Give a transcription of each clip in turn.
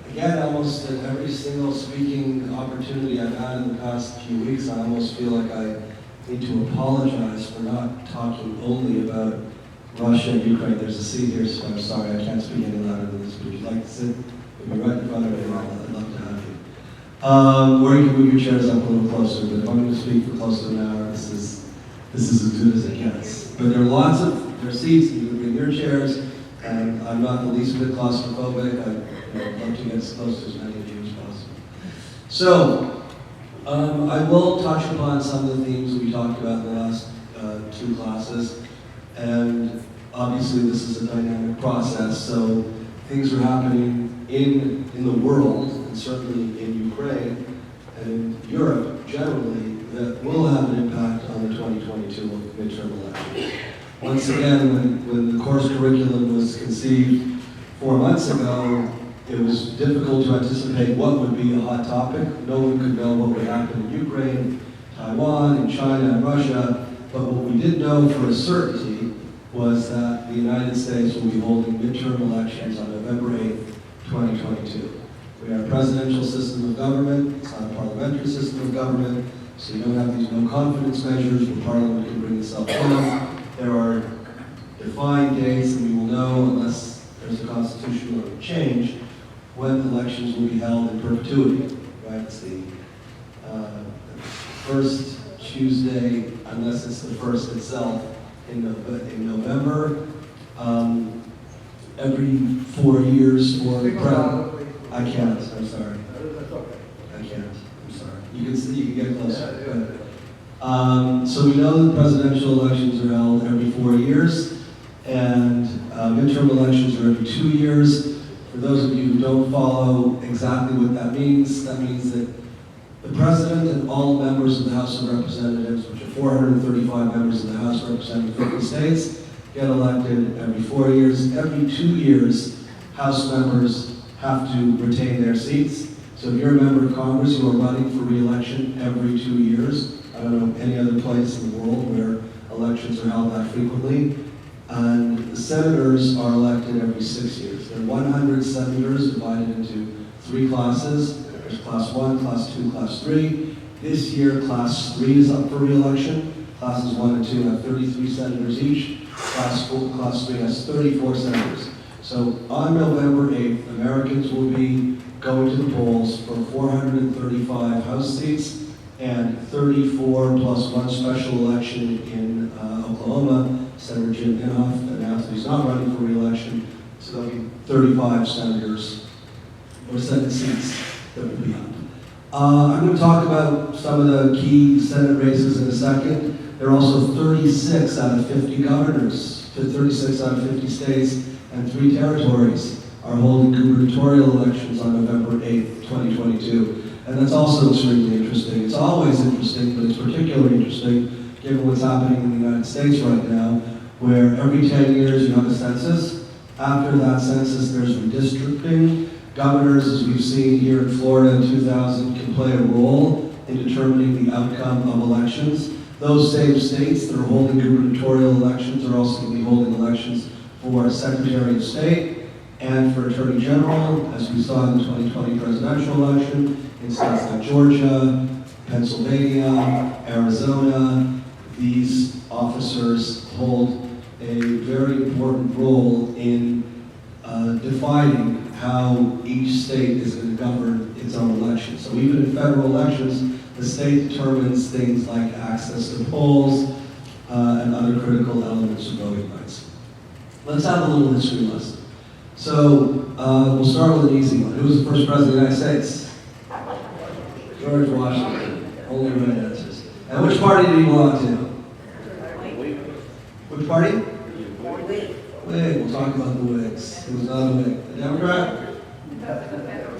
again, almost at every single speaking opportunity I've had in the past few weeks, I almost feel like I need to apologize for not talking only about Russia and Ukraine. There's a seat here, so I'm sorry, I can't speak any louder than this. Would you like to sit? Maybe right in front of me, I'd love to have you. Or you can move your chairs up a little closer, but if I'm going to speak for close to an hour, this is as good as it gets. But there are seats, you can bring your chairs, and I'm not the least bit claustrophobic. I'd love to get as close to as many of you as possible. So, I will touch upon some of the themes we talked about in the last two classes, and obviously this is a dynamic process, so things are happening in the world, and certainly in Ukraine, and in Europe generally, that will have an impact on the 2022 midterm election. Once again, when the course curriculum was conceived 4 months ago, it was difficult to anticipate what would be a hot topic. No one could know what would happen in Ukraine, Taiwan, and China, and Russia, but what we did know for a certainty was that the United States will be holding midterm elections on November 8th, 2022. We have a presidential system of government, it's not a parliamentary system of government, so you don't have these no confidence measures where Parliament can bring itself down. There are defined dates, and we will know, unless there's a constitutional change, when elections will be held in perpetuity. Right? It's the first Tuesday, unless it's the first itself, in November. Every 4 years for the president. I can't. I'm sorry. I can't. I'm sorry. You can see. You can get closer. So we know that presidential elections are held every 4 years, and midterm elections are every 2 years. For those of you who don't follow exactly what that means that the president and all members of the House of Representatives, which are 435 members of the House representing 50 states, get elected every 4 years. Every 2 years, House members have to retain their seats. So if you're a member of Congress, you are running for re-election every 2 years. I don't know any other place in the world where elections are held that frequently. And the senators are elected every 6 years. There are 100 senators divided into 3 classes. There's class 1, class 2, class 3. This year, class 3 is up for re-election. Classes 1 and 2 have 33 senators each. Class 3 has 34 senators. So on November 8th, Americans will be going to the polls for 435 House seats and 34 plus 1 special election in Oklahoma. Senator Jim Inhofe announced he's not running for re-election, so there'll be 35 senators or Senate seats that will be up. I'm going to talk about some of the key Senate races in a second. There are also 36 out of 50 governors, 36 out of 50 states, and 3 territories are holding gubernatorial elections on November 8th, 2022. And that's also extremely interesting. It's always interesting, but it's particularly interesting given what's happening in the United States right now, where every 10 years you have a census. After that census, there's redistricting. Governors, as we've seen here in Florida in 2000, can play a role in determining the outcome of elections. Those same states that are holding gubernatorial elections are also going to be holding elections for Secretary of State and for Attorney General, as we saw in the 2020 presidential election, in states like Georgia, Pennsylvania, Arizona. These officers hold a very important role in defining how each state is going to govern its own elections. So even in federal elections, the state determines things like access to polls and other critical elements of voting rights. Let's have a little history lesson. So we'll start with an easy one. Who was the first president of the United States? George Washington. Only right answers. And which party did he belong to? Which party? Whig. We'll talk about the Whigs. He was not a Whig. A Democrat?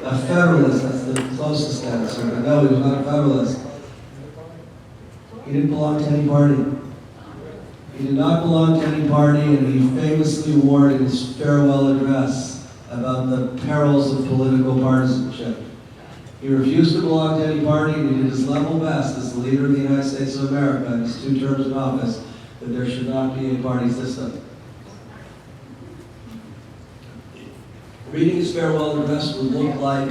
A Federalist. That's the closest answer. But no, he was not a Federalist. He didn't belong to any party. He did not belong to any party, and he famously warned in his farewell address about the perils of political partisanship. He refused to belong to any party, and he did his level best as the leader of the United States of America in his 2 terms in office that there should not be a party system. Reading his farewell address would look like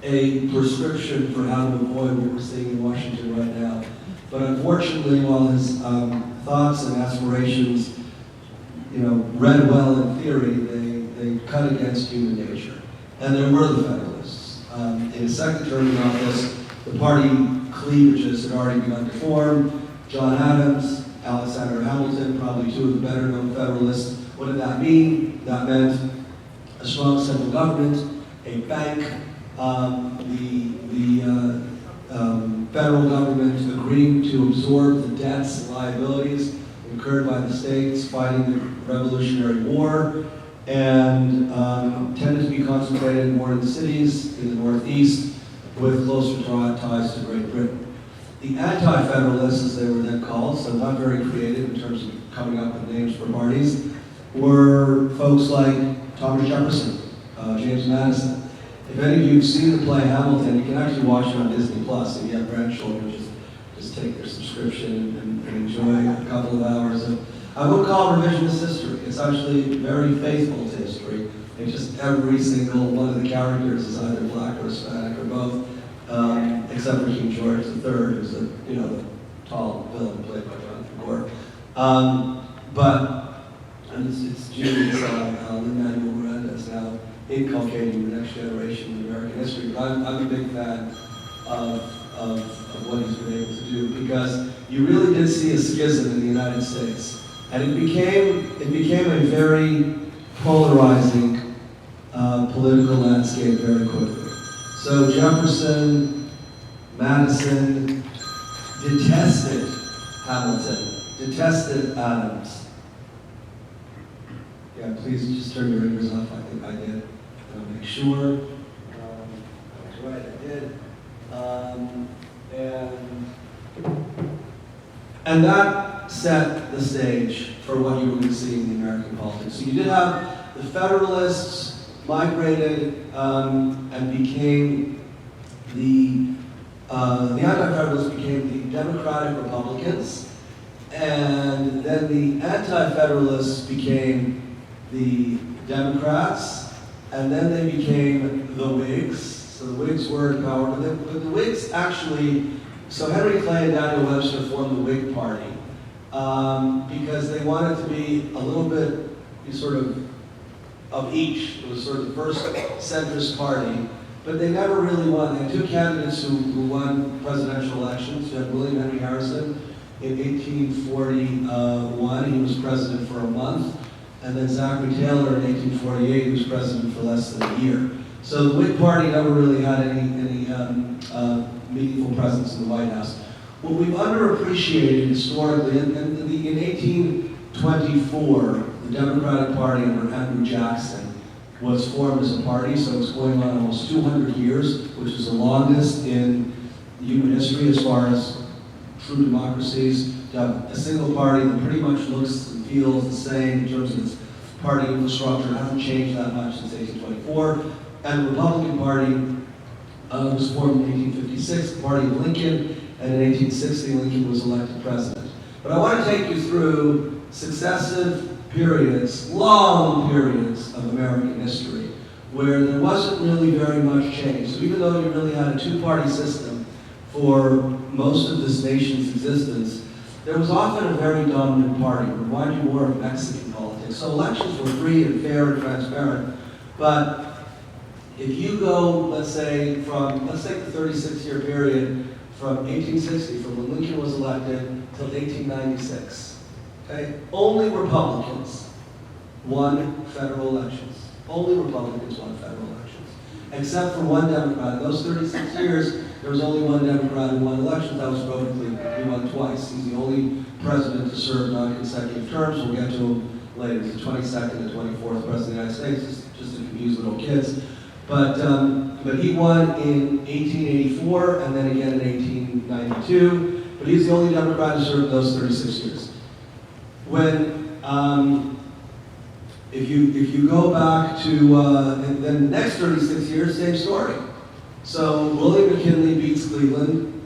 a prescription for how to avoid what we're seeing in Washington right now. But unfortunately, while his thoughts and aspirations, read well in theory, they cut against human nature. And there were the Federalists. In his second term in office, the party cleavages had already begun to form. John Adams, Alexander Hamilton, probably two of the better known Federalists. What did that mean? That meant a strong central government, a bank, the federal government agreeing to absorb the debts and liabilities incurred by the states fighting the Revolutionary War, and tended to be concentrated more in the cities in the Northeast with closer ties to Great Britain. The Anti-Federalists, as they were then called, so not very creative in terms of coming up with names for parties, were folks like Thomas Jefferson, James Madison. If any of you have seen the play Hamilton, you can actually watch it on Disney Plus. If you have grandchildren, just take their subscription and enjoy a couple of hours of, I wouldn't call it revisionist history. It's actually very faithful to history. And just every single one of the characters is either black or Hispanic or both, except for King George III, who's the tall villain played by Jonathan Gore. And it's Julius Lin-Manuel Miranda's now inculcating the next generation of American history. But I'm a big fan of what he's been able to do, because you really did see a schism in the United States. And it became a very polarizing political landscape very quickly. So Jefferson, Madison detested Hamilton, detested Adams. Yeah, please just turn your ringers off. I think I did. I'll make sure. That's right, I did. And that set the stage for what you were going to see in the American politics. So you did have the Federalists migrated and became the Anti-Federalists became the Democratic Republicans, and then the Anti-Federalists became the Democrats, and then they became the Whigs. So the Whigs were in power, but the Whigs actually, so Henry Clay and Daniel Webster formed the Whig Party because they wanted to be a little bit sort of each. It was sort of the first centrist party, but they never really won. They had two candidates who won presidential elections. You had William Henry Harrison in 1841. He was president for a month. And then Zachary Taylor in 1848, who was president for less than a year. So the Whig Party never really had any meaningful presence in the White House. What we've underappreciated historically, in 1824, the Democratic Party under Andrew Jackson was formed as a party, so it's going on almost 200 years, which is the longest in human history as far as true democracies. To have a single party that pretty much looks and feels the same in terms of its party infrastructure. It hasn't changed that much since 1824. And the Republican Party was formed in 1856, the party of Lincoln, and in 1860 Lincoln was elected president. But I want to take you through successive periods, long periods of American history, where there wasn't really very much change. So even though you really had a two-party system for most of this nation's existence, there was often a very dominant party. It reminded you more of Mexican politics. So elections were free and fair and transparent. But if you go, let's take the 36-year period from 1860, from when Lincoln was elected till 1896. Okay? Only Republicans won federal elections. Only Republicans won federal elections. Except for one Democrat. In those 36 years, there was only one Democrat who won elections. That was Roth. He won twice. He's the only president to serve non-consecutive terms. We'll get to him later. He's the 22nd and 24th president of the United States, just to confuse little kids. But he won in 1884 and then again in 1892. But he's the only Democrat to serve those 36 years. If you go back to and then the next 36 years, same story. So William McKinley beats Cleveland.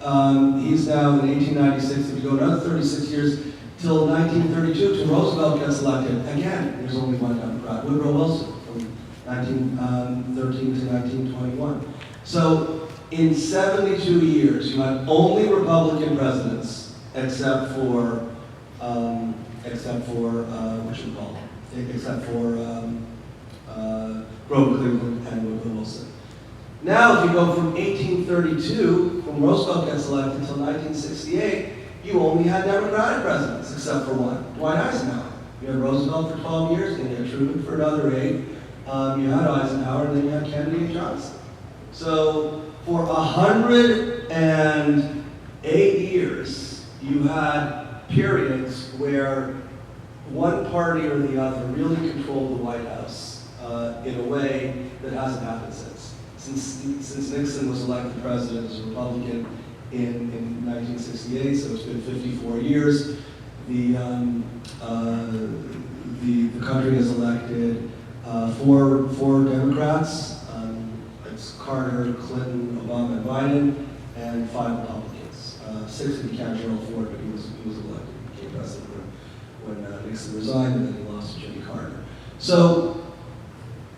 He's now in 1896. If you go another 36 years till 1932, till Roosevelt gets elected. Again, there's only one Democrat, Woodrow Wilson from 1913 to 1921. So in 72 years, you had only Republican presidents except for Grover Cleveland and Woodrow Wilson. Now, if you go from 1832, when Roosevelt gets elected, until 1968, you only had Democratic presidents, except for one, Dwight Eisenhower. You had Roosevelt for 12 years, and you had Truman for another 8. You had Eisenhower, and then you had Kennedy and Johnson. So for 108 years, you had periods where one party or the other really controlled the White House in a way that hasn't happened since. Since Nixon was elected president as a Republican in 1968, so it's been 54 years. The country has elected four Democrats. It's Carter, Clinton, Obama, and Biden, and 5 Republicans. 6 if you count Gerald Ford, but he was elected, became president when Nixon resigned, and then he lost to Jimmy Carter. So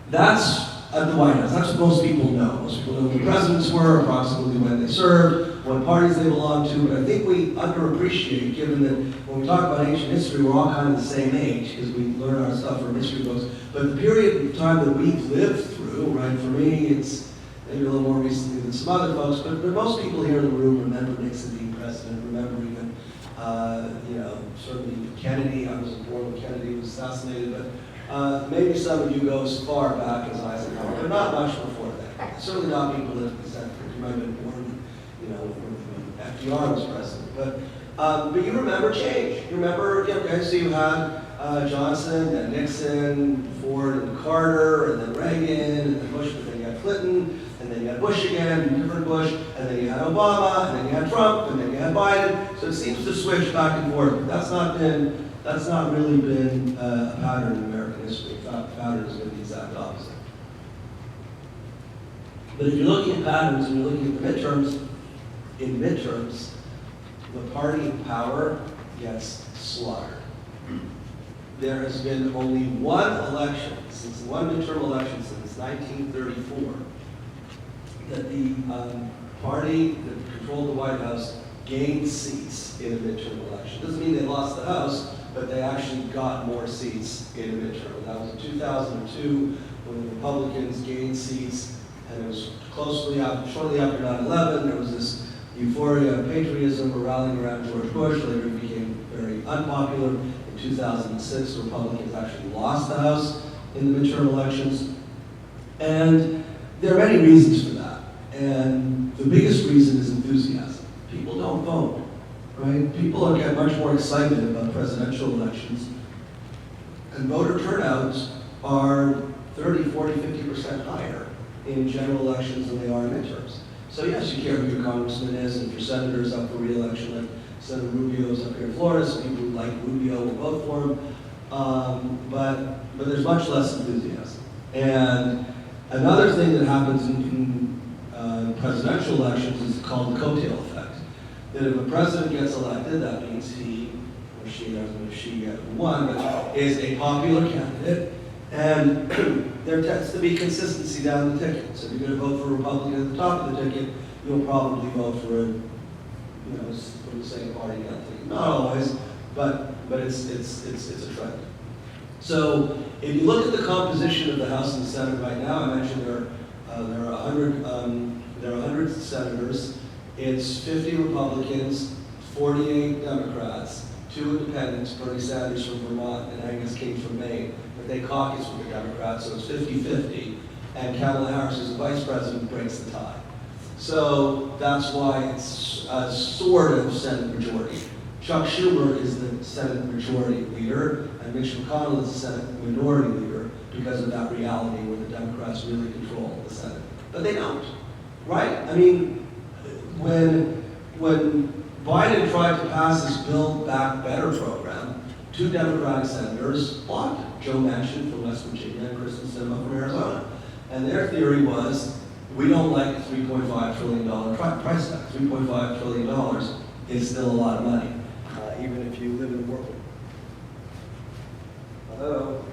that's at the White House. That's what most people know. Most people know who the presidents were, approximately when they served, what parties they belonged to. But I think we underappreciate, given that when we talk about ancient history, we're all kind of the same age because we learn our stuff from history books. But the period of time that we've lived through, right, for me, it's maybe a little more recently than some other folks, but most people here in the room remember Nixon being president, remember even, certainly Kennedy. I wasn't born when Kennedy was assassinated, but maybe some of you go as far back as Eisenhower, but not much before that. Certainly not being politically centered. You might have been born, when FDR was president. But you remember change. You remember, okay, so you had Johnson and Nixon, Ford and Carter, and then Reagan, and then Bush, but then you had Clinton, and then you had Bush again, and different Bush, and then you had Obama, and then you had Trump, and then you had Biden. So it seems to switch back and forth. But that's not really been a pattern in American history. In fact, the pattern has been the exact opposite. But if you're looking at patterns and you're looking at the midterms, in midterms, the party in power gets slaughtered. There has been only one midterm election since 1934 that the party that controlled the White House gained seats in a midterm election. Doesn't mean they lost the House, but they actually got more seats in a midterm. And that was in 2002 when the Republicans gained seats, and it was shortly after 9/11. There was this euphoria and patriotism were rallying around George Bush. Later he became very unpopular. In 2006, the Republicans actually lost the House in the midterm elections. And there are many reasons for that. And the biggest reason is enthusiasm. People don't vote, right? People get much more excited about presidential elections. And voter turnouts are 30, 40, 50% higher in general elections than they are in midterms. So yes, you care who your congressman is, and if your senator's up for re-election, like Senator Rubio's up here in Florida, so people who like Rubio will vote for him. But there's much less enthusiasm. And another thing that happens in presidential elections is called the Coattail Effect. That if a president gets elected, that means he or she, I don't know if she won, but is a popular candidate, and there tends to be consistency down the ticket. So if you're going to vote for a Republican at the top of the ticket, you'll probably vote for for the same party down the ticket. Not always, but it's a trend. So if you look at the composition of the House and the Senate right now, I mentioned there are 100 senators. It's 50 Republicans, 48 Democrats, 2 independents, Bernie Sanders from Vermont and Angus King from Maine, but they caucus with the Democrats, so it's 50-50, and Kamala Harris, as the vice president, breaks the tie. So that's why it's a sort of Senate majority. Chuck Schumer is the Senate majority leader, and Mitch McConnell is the Senate minority leader because of that reality where the Democrats really control the Senate. But they don't, right? I mean, when Biden tried to pass his Build Back Better program, 2 Democratic senators blocked it. Joe Manchin from West Virginia and Kristen Sinema from Arizona. And their theory was, we don't like a $3.5 trillion price tag. $3.5 trillion is still a lot of money, even if you live in Brooklyn. Hello?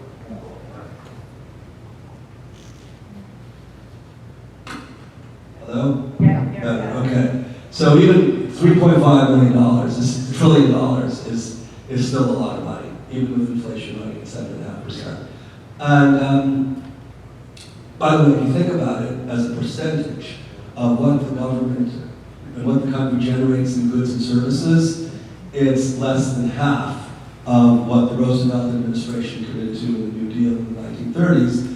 No? Yeah. Okay. So even $3.5 million, this $1 trillion is still a lot of money, even with inflation running at 7.5%. And by the way, if you think about it as a percentage of what the government and what the country generates in goods and services, it's less than half of what the Roosevelt administration committed to in the New Deal in the 1930s.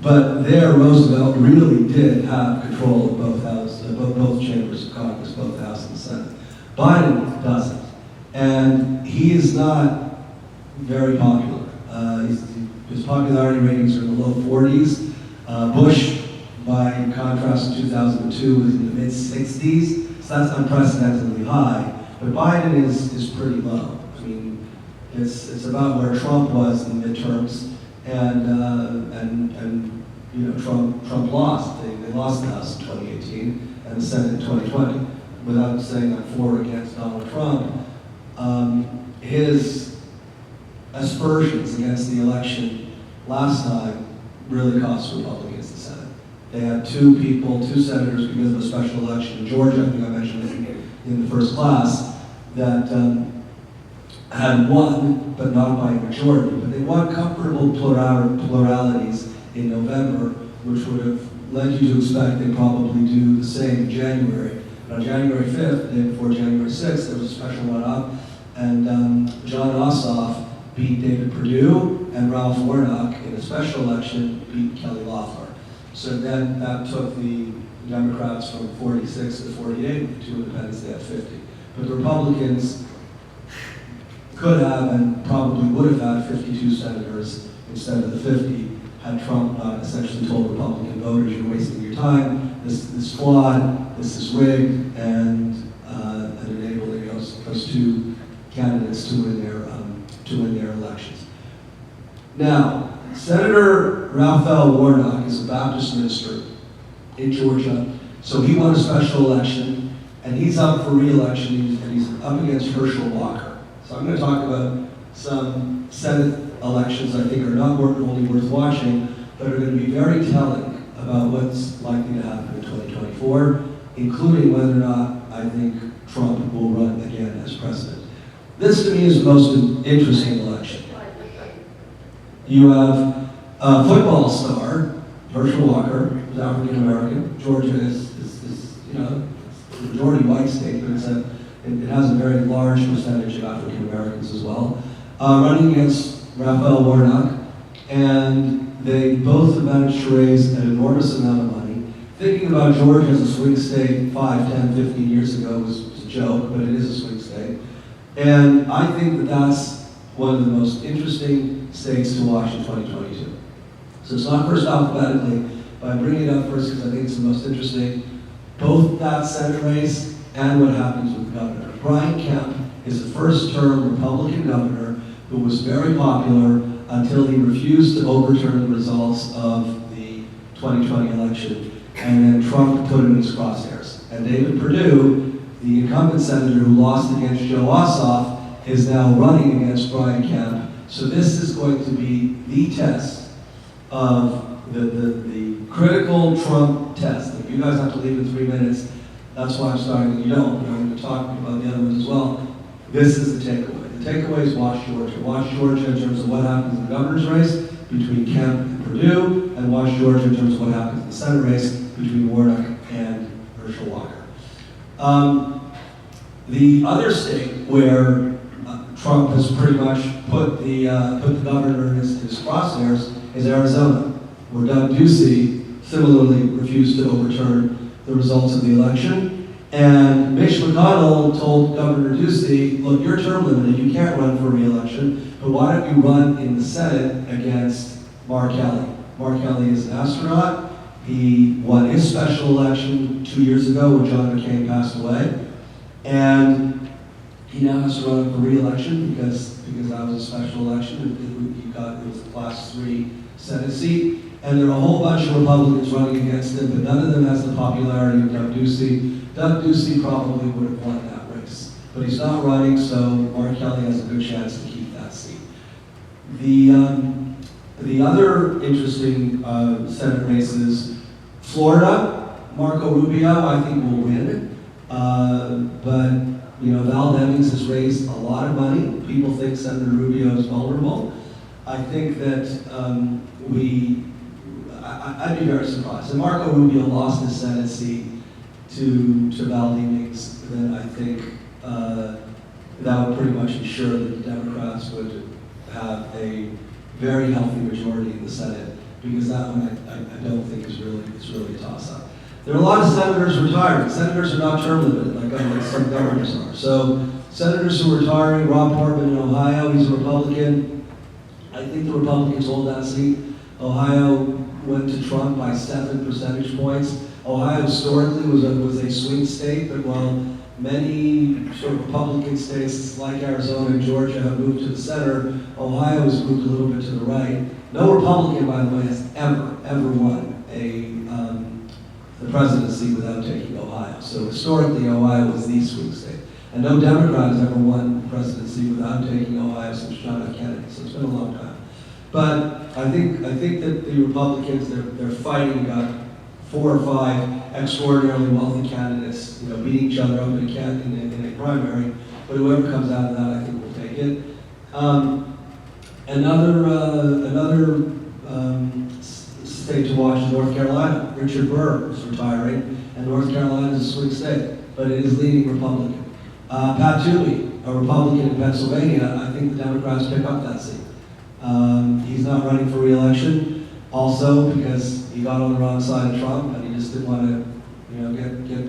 But there, Roosevelt really did have control of both houses, both chambers of Congress, both the House and the Senate. Biden doesn't, and he is not very popular. His popularity ratings are in the low 40s. Bush, by contrast, in 2002 was in the mid-60s, so that's unprecedentedly high. But Biden is pretty low. I mean, it's about where Trump was in the midterms. And you know, Trump lost. They lost the House in 2018 and the Senate in 2020. Without saying I'm for or against Donald Trump, his aspersions against the election last time really cost Republicans the Senate. They had two senators because of a special election in Georgia, I think I mentioned it in the first class, that had won, but not by a majority. But they won comfortable pluralities in November, which would have led you to expect they'd probably do the same in January. But on January 5th, the day before January 6th, there was a special runoff, and John Ossoff beat David Perdue, and Ralph Warnock, in a special election, beat Kelly Loeffler. So then that took the Democrats from 46 to 48, with the two independents, they had 50. But the Republicans could have and probably would have had 52 senators instead of the 50 had Trump not essentially told Republican voters, you're wasting your time, this is flawed, this is rigged, and enabling those two candidates to win their elections. Now, Senator Raphael Warnock is a Baptist minister in Georgia, so he won a special election, and he's up for re-election, and he's up against Herschel Walker. So I'm going to talk about some Senate elections I think are not only worth watching, but are going to be very telling about what's likely to happen in 2024, including whether or not I think Trump will run again as president. This to me is the most interesting election. You have a football star, Herschel Walker, who's African American. Georgia is you know, it's a majority white state, but it has a very large percentage of African Americans as well, running against Raphael Warnock, and they both have managed to raise an enormous amount of money. Thinking about Georgia as a swing state 5, 10, 15 years ago was a joke, but it is a swing state. And I think that that's one of the most interesting states to watch in 2022. So it's not first alphabetically, but I'm bringing it up first because I think it's the most interesting. Both that Senate race and what happens with the governor. Brian Kemp is a first-term Republican governor who was very popular until he refused to overturn the results of the 2020 election, and then Trump put him in his crosshairs. And David Perdue, the incumbent senator who lost against Joe Ossoff, is now running against Brian Kemp. So this is going to be the test of the critical Trump test. If you guys have to leave in 3 minutes, that's why I'm starting. You don't. I'm going to talk about the other ones as well. This is the takeaway. The takeaway is watch Georgia. Watch Georgia in terms of what happens in the governor's race between Kemp and Perdue, and watch Georgia in terms of what happens in the Senate race between Warnock and Herschel Walker. The other state where Trump has pretty much put the governor in his crosshairs is Arizona, where Doug Ducey similarly refused to overturn the results of the election. And Mitch McConnell told Governor Ducey, look, you're term limited, you can't run for re-election, but why don't you run in the Senate against Mark Kelly? Mark Kelly is an astronaut. He won his special election 2 years ago when John McCain passed away. And he now has to run for re-election because that was a special election. It was a class 3 Senate seat. And there are a whole bunch of Republicans running against him, but none of them has the popularity of Doug Ducey. Doug Ducey probably would have won that race. But he's not running, so Mark Kelly has a good chance to keep that seat. The other interesting Senate races, Florida, Marco Rubio, I think, will win. But, you know, Val Demings has raised a lot of money. People think Senator Rubio is vulnerable. I think that I'd be very surprised. If Marco Rubio lost his Senate seat to Val Demings, then I think that would pretty much ensure that the Democrats would have a very healthy majority in the Senate, because that one I don't think is really a toss-up. There are a lot of senators retiring. Senators are not term limited like some governors are. So senators who are retiring, Rob Portman in Ohio, he's a Republican. I think the Republicans hold that seat. Ohio went to Trump by 7 percentage points. Ohio historically was a swing state, but while many sort of Republican states like Arizona and Georgia have moved to the center, Ohio has moved a little bit to the right. No Republican, by the way, has ever won the presidency without taking Ohio. So historically, Ohio was the swing state. And no Democrat has ever won the presidency without taking Ohio since John F. Kennedy. So it's been a long time. But I think that the Republicans, they're fighting about 4 or 5 extraordinarily wealthy candidates, you know, beating each other up in a primary. But whoever comes out of that, I think, will take it. Another state to watch is North Carolina. Richard Burr is retiring, and North Carolina is a swing state, but it is leaning Republican. Pat Toomey, a Republican in Pennsylvania, I think the Democrats pick up that seat. He's not running for re-election, also because he got on the wrong side of Trump, and he just didn't want to, you know,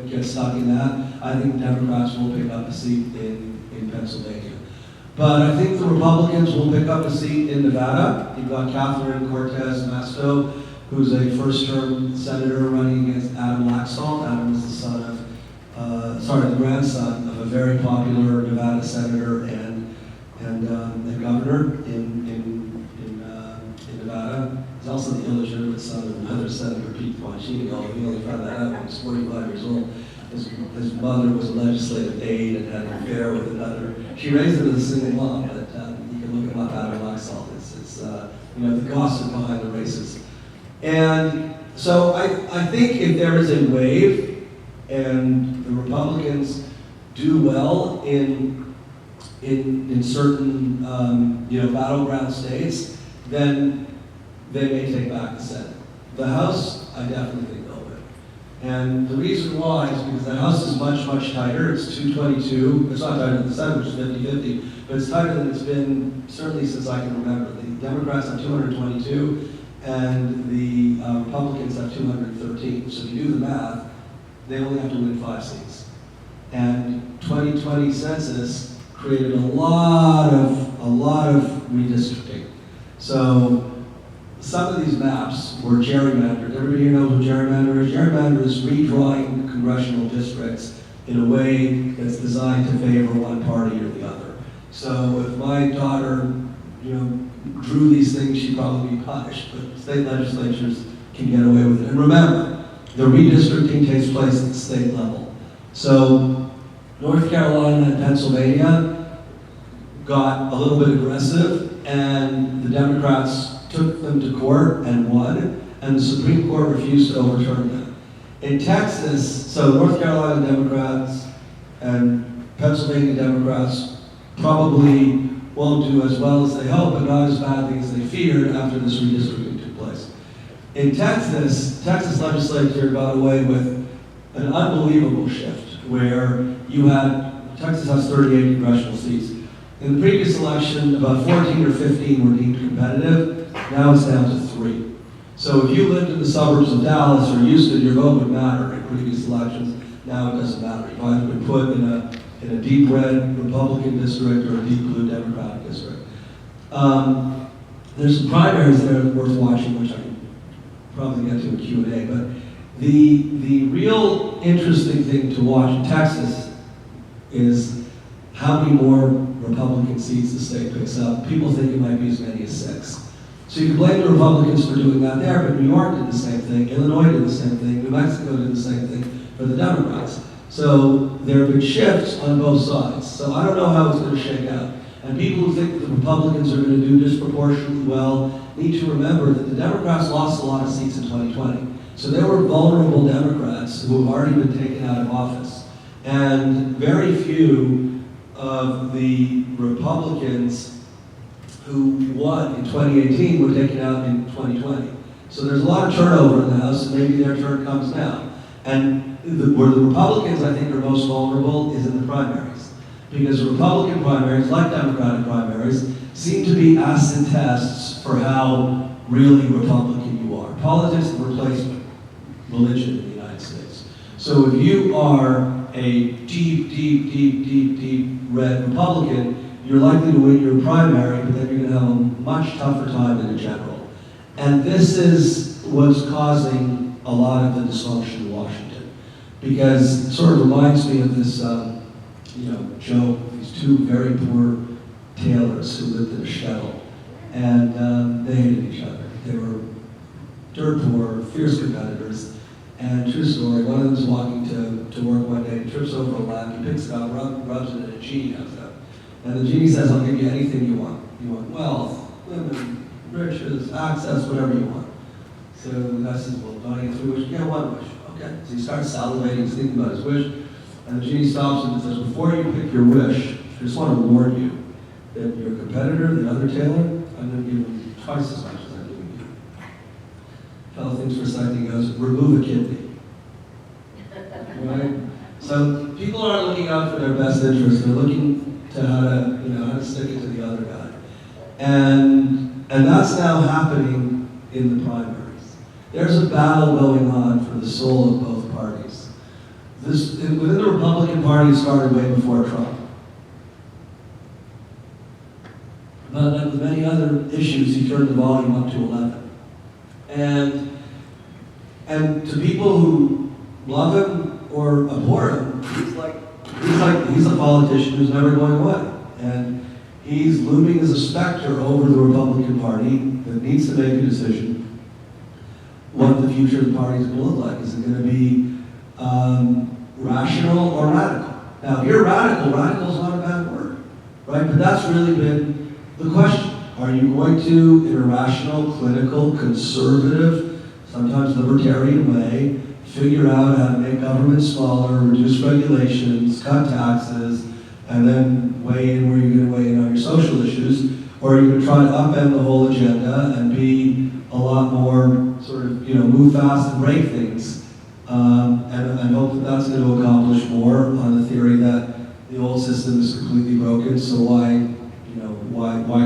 get stuck in that. I think the Democrats will pick up a seat in Pennsylvania. But I think the Republicans will pick up a seat in Nevada. You've got Catherine Cortez Masto, who's a first-term senator running against Adam Laxalt. Adam is the son of, the grandson of a very popular Nevada senator and governor in Nevada. He's also the illegitimate son of another senator, Pete Bongino. He only found that out when he was 45 years old. His mother was a legislative aide and had an affair with another. She raised him as a single mom, but you can look him up, Adam Laxalt. It's you know, the gossip behind the races. And so I think if there is a wave and the Republicans do well in certain you know, battleground states, then they may take back the Senate. The House, I definitely think they'll win. And the reason why is because the House is much, much tighter. It's 222. It's not tighter than the Senate, which is 50-50, but it's tighter than it's been certainly since I can remember. The Democrats have 222, and the Republicans have 213. So if you do the math, they only have to win 5 seats. And 2020 census created a lot of redistricting. So some of these maps were gerrymandered. Everybody here knows what gerrymander is? Gerrymander is redrawing congressional districts in a way that's designed to favor one party or the other. So if my daughter, you know, drew these things, she'd probably be punished, but state legislatures can get away with it. And remember, the redistricting takes place at the state level. So North Carolina and Pennsylvania got a little bit aggressive, and the Democrats took them to court and won, and the Supreme Court refused to overturn them. In Texas, so North Carolina Democrats and Pennsylvania Democrats probably won't do as well as they hope, but not as badly as they feared after this redistricting took place. In Texas legislature got away with an unbelievable shift where Texas has 38 congressional seats. In the previous election, about 14 or 15 were deemed competitive. Now it's down to 3. So if you lived in the suburbs of Dallas or Houston, your vote would matter in previous elections. Now it doesn't matter. You've either been put in a deep red Republican district or a deep blue Democratic district. There's some primaries there worth watching, which I can probably get to in Q&A. But the real interesting thing to watch in Texas is how many more Republican seats the state picks up. People think it might be as many as 6. So you can blame the Republicans for doing that there, but New York did the same thing, Illinois did the same thing, New Mexico did the same thing for the Democrats. So there have been shifts on both sides. So I don't know how it's going to shake out. And people who think that the Republicans are going to do disproportionately well need to remember that the Democrats lost a lot of seats in 2020. So there were vulnerable Democrats Democrats who have already been taken out of office. And very few of the Republicans who won in 2018 were taken out in 2020. So there's a lot of turnover in the House, and maybe their turn comes now. And where the Republicans, I think, are most vulnerable is in the primaries. Because Republican primaries, like Democratic primaries, seem to be acid tests for how really Republican you are. Politics is replacement religion in the United States. So if you are a deep red Republican, you're likely to win your primary, but then you're going to have a much tougher time in a general. And this is what's causing a lot of the dysfunction in Washington. Because it sort of reminds me of this joke, these two very poor tailors who lived in a shtetl, and they hated each other. They were dirt poor, fierce competitors, and true story, one of them was walking to work one day, he trips over a lamp, he picks it up, rubs it, and a genie comes out. And the genie says, I'll give you anything you want. You want wealth, women, riches, access, whatever you want. So the guy says, well, don't I get 3 wishes? Yeah, 1 wish. Okay. So he starts salivating, he's thinking about his wish, and the genie stops him and says, before you pick your wish, I just want to warn you that your competitor, the other tailor, I'm going to give him twice as much as I'm giving you. Fellow thinks for a second, he goes, remove a kidney. Right? So people aren't looking out for their best interest, they're looking to how to stick it to the other guy. And that's now happening in the primaries. There's a battle going on for the soul of both parties. Within the Republican Party, it started way before Trump. But with many other issues, he turned the volume up to 11. And to people who love him or abhor him, he's a politician who's never going away. And he's looming as a specter over the Republican Party that needs to make a decision what the future of the party is going to look like. Is it going to be rational or radical? Now, if you're radical is not a bad word, right? But that's really been the question. Are you going to, in a rational, clinical, conservative, sometimes libertarian way, figure out how to make government smaller, reduce regulations, cut taxes, and then weigh in where you're going to weigh in on your social issues? Or are you going to try to upend the whole agenda and be a lot more sort of, move fast and break things, and hope that that's going to accomplish more on the theory that the old system is completely broken, so why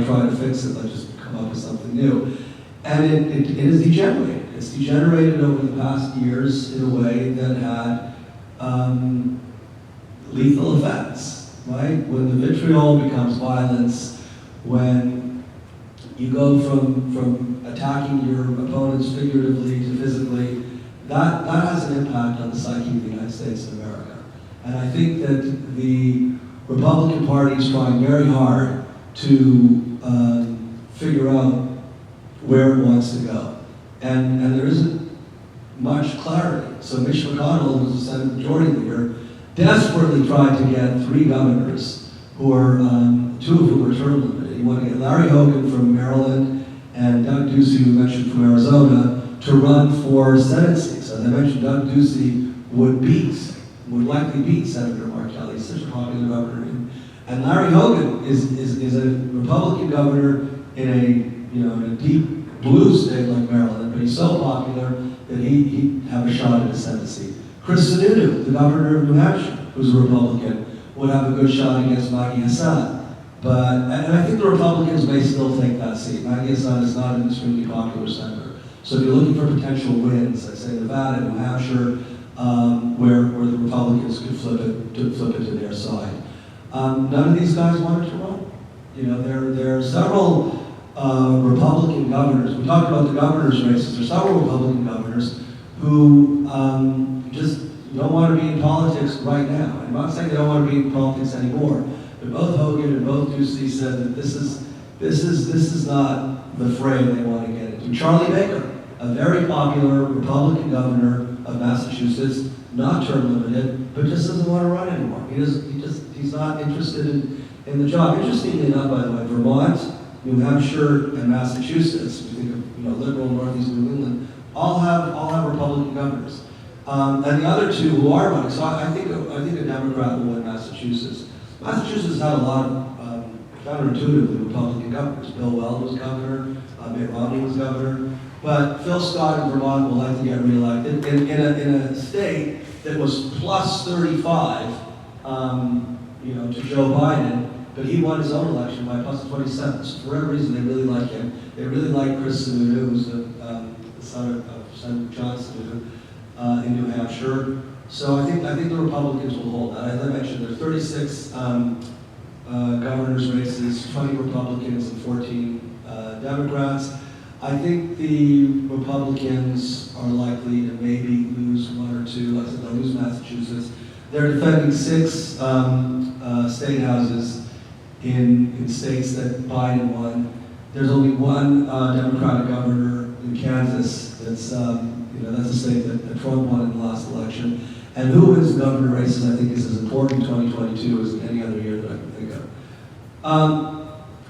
try to fix it? Let's just come up with something new. And it is degenerated. It's degenerated over the past years in a way that had lethal effects, right? When the vitriol becomes violence, when you go from attacking your opponents figuratively to physically, that has an impact on the psyche of the United States of America. And I think that the Republican Party is trying very hard to figure out where it wants to go. And there isn't much clarity. So Mitch McConnell, who's the Senate Majority Leader, desperately tried to get 3 governors who are, 2 of whom are term limited. He wanted to get Larry Hogan from Maryland and Doug Ducey, who mentioned from Arizona, to run for Senate seats. As I mentioned, Doug Ducey would likely beat Senator Mark Kelly. He's such a popular governor. And Larry Hogan is a Republican governor in a deep blue state like Maryland, but he's so popular that he'd have a shot at a Senate seat. Chris Sununu, the governor of New Hampshire, who's a Republican, would have a good shot against Maggie Hassan. And I think the Republicans may still take that seat. Maggie Hassan is not an extremely popular senator. So if you're looking for potential wins, I'd say Nevada, New Hampshire, where the Republicans could flip it to their side. None of these guys wanted to run. There are several Republican governors. We talked about the governor's races. There are several Republican governors who just don't want to be in politics right now. I'm not saying they don't want to be in politics anymore, but both Hogan and both Ducey said that this is not the fray they want to get into. Charlie Baker, a very popular Republican governor of Massachusetts, not term limited, but just doesn't want to run anymore. He's not interested in the job. Interestingly enough, by the way, Vermont, New Hampshire, and Massachusetts, we think of liberal Northeast New England, all have Republican governors. And the other two who are running, so I think a Democrat will win Massachusetts. Massachusetts had a lot of counterintuitively Republican governors. Bill Weld was governor, Mitt Romney was governor, but Phil Scott in Vermont will likely get reelected in a state that was plus 35, to Joe Biden, but he won his own election by plus 27. So for whatever reason, they really like him. They really like Chris Sununu, who's the son of Senator John Sununu in New Hampshire. So I think the Republicans will hold that. As I mentioned, there are 36 governors' races, 20 Republicans and 14 Democrats. I think the Republicans are likely to maybe lose one or two. Like I said, they'll lose Massachusetts. They're defending 6 state houses in states that Biden won. There's only one Democratic governor in Kansas that's that's a state that Trump won in the last election. And who wins the governor races, I think, is as important in 2022 as in any other year that I can think of.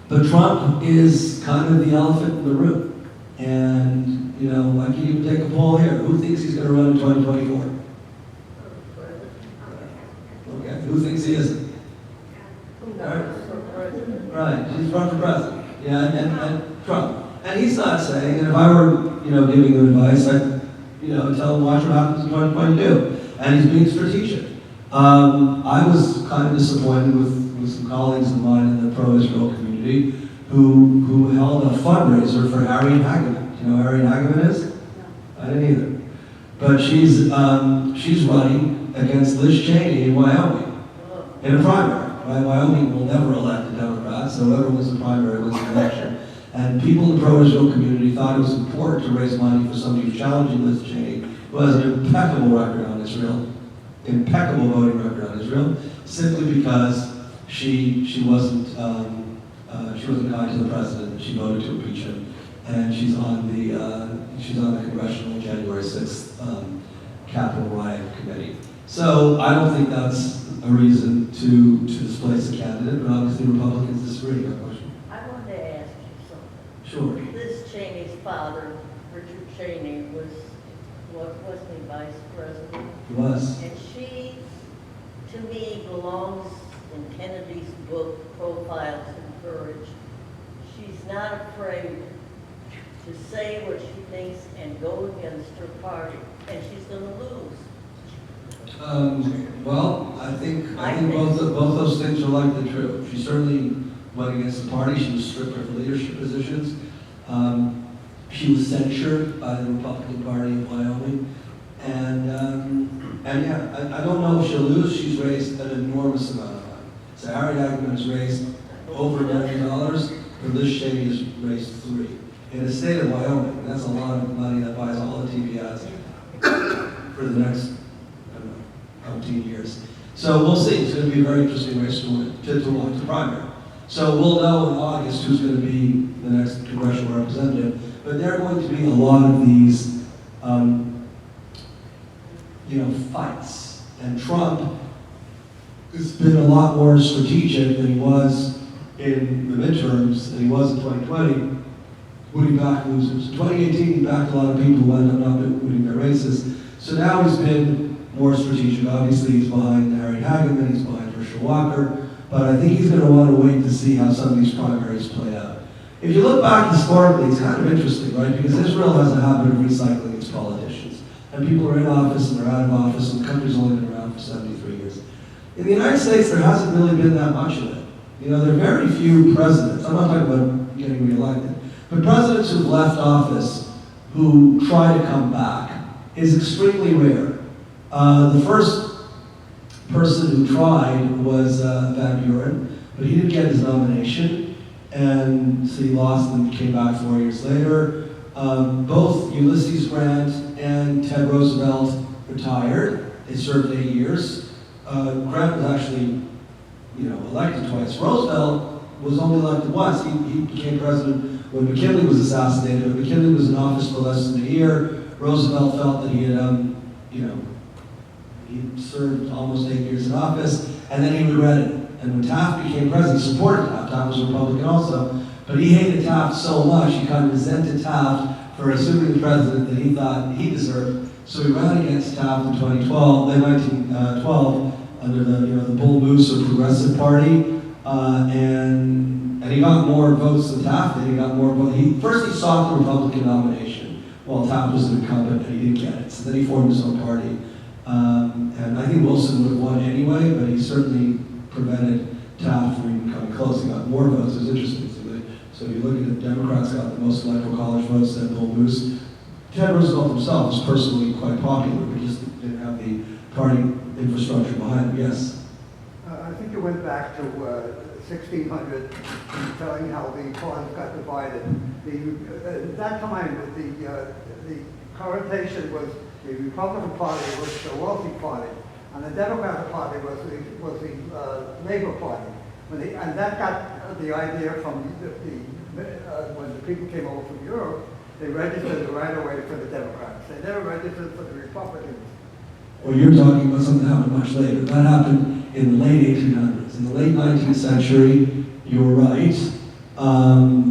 But Trump is kind of the elephant in the room. And, I can even take a poll here. Who thinks he's going to run in 2024? Okay, who thinks he isn't? Right, he's running for president. Yeah, and Trump. And he's not saying, and if I were, giving him advice, I'd, tell him watch what happens in 2022. And he's being strategic. I was kind of disappointed with some colleagues of mine in the pro-Israel community who held a fundraiser for Harriet Hageman. Do you know who Harriet Hageman is? No. I didn't either. But she's running against Liz Cheney in Wyoming in a primary. Right? Wyoming will never elect a Democrat, so whoever wins the primary wins the election. And people in the pro-Israel community thought it was important to raise money for somebody who's challenging Liz Cheney, who has an impeccable record on Israel, impeccable voting record on Israel, simply because she wasn't kind to the president. She voted to impeach him, and she's on the congressional January 6th Capitol riot committee. So I don't think that's a reason to displace a candidate, but obviously Republicans disagree. My question. I wanted to ask you something. Sure. Liz Cheney's father, Richard Cheney, wasn't he vice president? He was. And she, to me, belongs in Kennedy's book, Profiles in Courage. She's not afraid to say what she thinks and go against her party, and she's going to lose. Well, I think both those things are likely true. She certainly went against the party. She was stripped of her leadership positions. She was censured by the Republican Party in Wyoming. And yeah, I don't know if she'll lose. She's raised an enormous amount of money. So Harriet Hageman has raised over $1 million, but Liz Cheney has raised $3 million. In the state of Wyoming, that's a lot of money that buys all the TV ads for the next 14 years. So we'll see. It's going to be a very interesting race to watch the primary. So we'll know in August who's going to be the next congressional representative. But there are going to be a lot of these, fights. And Trump has been a lot more strategic than he was in the midterms than he was in 2020, when he backed losers. In 2018, he backed a lot of people who ended up not winning their races. So now he's been more strategic. Obviously, he's behind Harriet Hageman, he's behind Herschel Walker, but I think he's going to want to wait to see how some of these primaries play out. If you look back historically, it's kind of interesting, right? Because Israel has a habit of recycling its politicians. And people are in office and they're out of office, and the country's only been around for 73 years. In the United States, there hasn't really been that much of it. There are very few presidents, I'm not talking about getting reelected, but presidents who've left office who try to come back is extremely rare. The first person who tried was Van Buren, but he didn't get his nomination, and so he lost and came back 4 years later. Both Ulysses Grant and Ted Roosevelt retired. They served 8 years. Grant was actually, elected twice. Roosevelt was only elected once. He became president when McKinley was assassinated. When McKinley was in office for less than a year, Roosevelt felt that he had, he served almost 8 years in office, and then he regretted it. And when Taft became president, he supported Taft. Taft was a Republican also, but he hated Taft so much, he kind of resented Taft for assuming the president that he thought he deserved. So he ran against Taft in 1912, under the Bull Moose or Progressive Party, and he got more votes than Taft did. He got more votes. First he sought the Republican nomination while Taft was an incumbent, and he didn't get it. So then he formed his own party, and I think Wilson would have won anyway, but he certainly prevented Taft from even coming close. He got more votes. It was interesting. So if you look at it, Democrats got the most electoral college votes than Bull Moose. Ted Roosevelt himself was personally quite popular, but just didn't have the party infrastructure behind him. Yes? I think you went back to 1600, telling how the parties got divided. At that time, the connotation was the Republican Party was the wealthy party, and the Democratic Party was the Labor Party. And that got the idea from when the people came over from Europe, they registered right away for the Democrats. They never registered for the Republicans. Well, you're talking about something that happened much later. That happened in the late 1800s. In the late 19th century, you were right.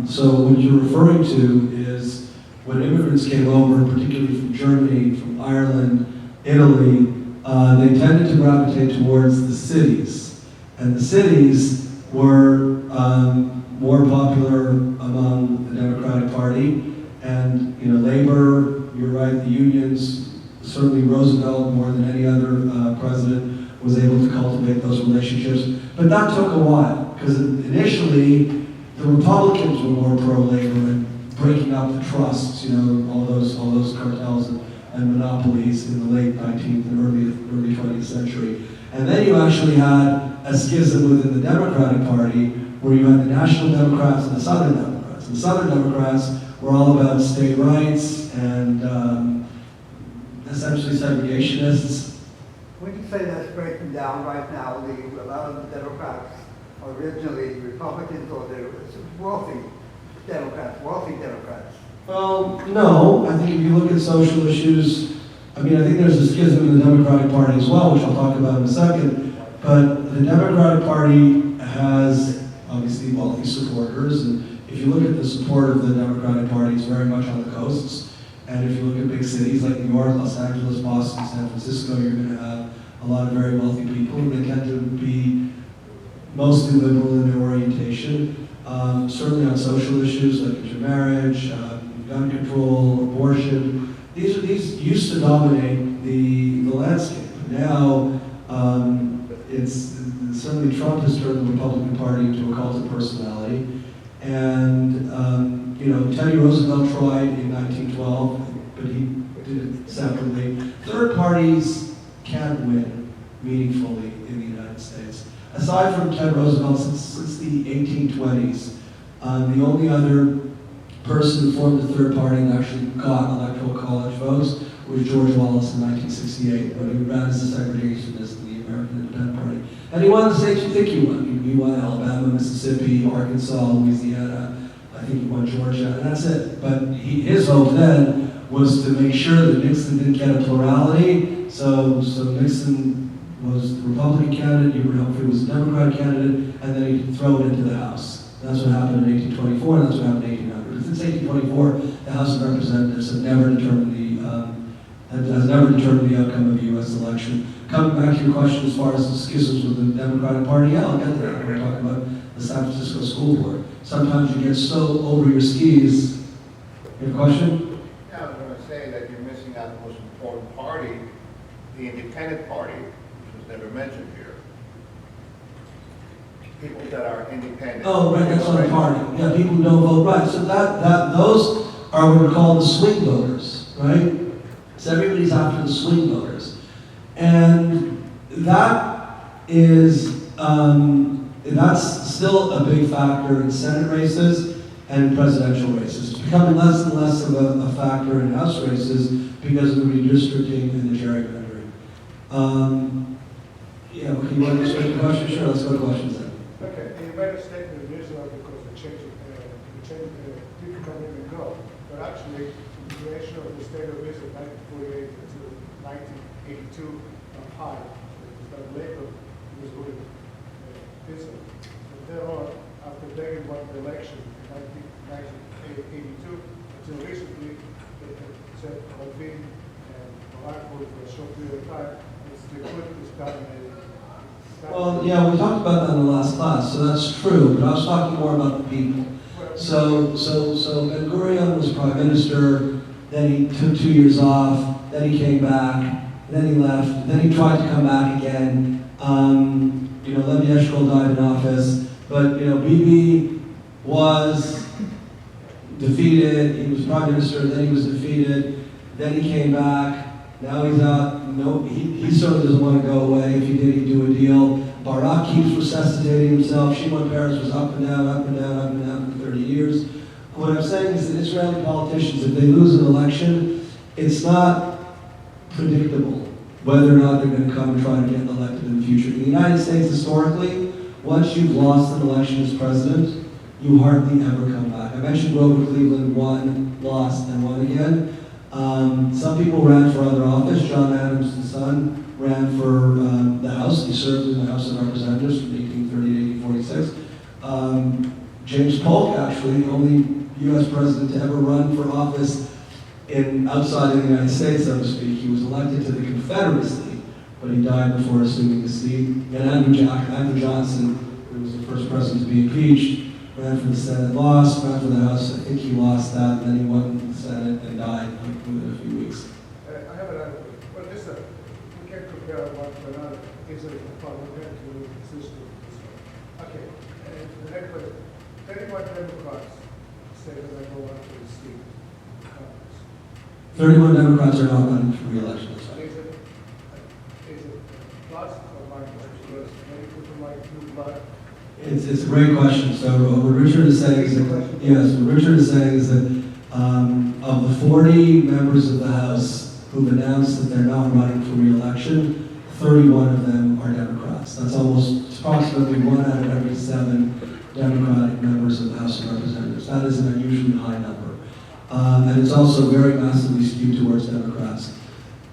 So what you're referring to is when immigrants came over, particularly from Germany, from Ireland, Italy, they tended to gravitate towards the cities. And the cities were more popular among the Democratic Party. And, labor, you're right, the unions, certainly Roosevelt, more than any other president, was able to cultivate those relationships. But that took a while, because initially, the Republicans were more pro-labor and breaking up the trusts, all those cartels and monopolies in the late 19th and early 20th century. And then you actually had a schism within the Democratic Party, where you had the National Democrats and the Southern Democrats. And the Southern Democrats were all about state rights and essentially segregationists. Would you say that's breaking down right now? A lot of the Democrats are originally Republicans, or they're wealthy Democrats. Well, no. I think if you look at social issues, I think there's a schism in the Democratic Party as well, which I'll talk about in a second. But the Democratic Party has obviously wealthy supporters, and if you look at the support of the Democratic Party, it's very much on the coasts. And if you look at big cities like New York, Los Angeles, Boston, San Francisco, you're going to have a lot of very wealthy people. They tend to be mostly liberal in their orientation, certainly on social issues like intermarriage, gun control, abortion. These used to dominate the landscape. Now, it's certainly Trump has turned the Republican Party into a cult of personality. And, Teddy Roosevelt tried in 1912, but he did it separately. Third parties can't win meaningfully in the United States. Aside from Ted Roosevelt, since the 1820s, the only other person who formed a third party and actually got electoral college votes was George Wallace in 1968, when he ran as a segregationist in the American Independent Party. And he won the states you think he won. He won Alabama, Mississippi, Arkansas, Louisiana. I think he won Georgia, and that's it. But his hope then was to make sure that Nixon didn't get a plurality. So Nixon was the Republican candidate, Hubert Humphrey was the Democratic candidate, and then he'd throw it into the House. That's what happened in 1824, and that's what happened in 1800. Since 1824, the House of Representatives has never determined the outcome of the U.S. election. Coming back to your question as far as the schisms with the Democratic Party, yeah, I'll get there. We're talking about the San Francisco School Board. Sometimes you get so over your skis. You have a question? Yeah, I was going to say that you're missing out the most important party, the Independent Party, which was never mentioned here. People that are independent. Oh, right, that's not a party. Yeah, people who don't vote. Right, so those are what are called the swing voters, right? So everybody's after the swing voters. And that is, that's still a big factor in Senate races and in presidential races. It's becoming less and less of a factor in House races because of the redistricting and the gerrymandering. Okay, you want to switch the question? Sure, let's go to questions then. Okay, you made a statement years ago because the people come in and go. But actually, the creation of the state of Israel 1948 to 1982 high, that labor was with Israel. But then on, after they won the election in 1982, until recently, they said convene and for a short period of time, it's the clip is dominating. Well, yeah, we talked about that in the last class, so that's true, but I was talking more about the people. So Ben Gurion was prime minister, then he took 2 years off, then he came back, then he left, then he tried to come back again. Levi Eshkol died in office, but, Bibi was defeated, he was prime minister, then he was defeated, then he came back, now he's out. No, he certainly doesn't want to go away. If he did, he'd do a deal. Barak keeps resuscitating himself. Shimon Peres was up and down, up and down, up and down for 30 years. What I'm saying is that Israeli politicians, if they lose an election, it's not predictable whether or not they're going to come and try to get elected in the future. In the United States, historically, once you've lost an election as president, you hardly ever come back. I mentioned Grover Cleveland won, lost, and won again. Some people ran for other office. John Adams' son ran for the House. He served in the House of Representatives from 1830 to 1846. James Polk, actually, the only U.S. president to ever run for office outside of the United States, so to speak. He was elected to the Confederacy, but he died before assuming the seat. And Andrew Johnson, who was the first president to be impeached, ran for the Senate, lost, ran for the House. I think he lost that, and then he won the Senate and died within a few weeks. I have another question. Well, listen, we can't compare one to another. It's a parliamentary system. Okay, and the next question. 31 Democrats say that they go on to the seat in Congress. 31 Democrats are not running for re-election. Is it plus or minus? Because many people like blue blood. It's a great question. So what Richard is saying is that of the 40 members of the House who've announced that they're not running for re-election, 31 of them are Democrats. That's approximately 1 out of every 7 Democratic members of the House of Representatives. That is an unusually high number. And it's also very massively skewed towards Democrats.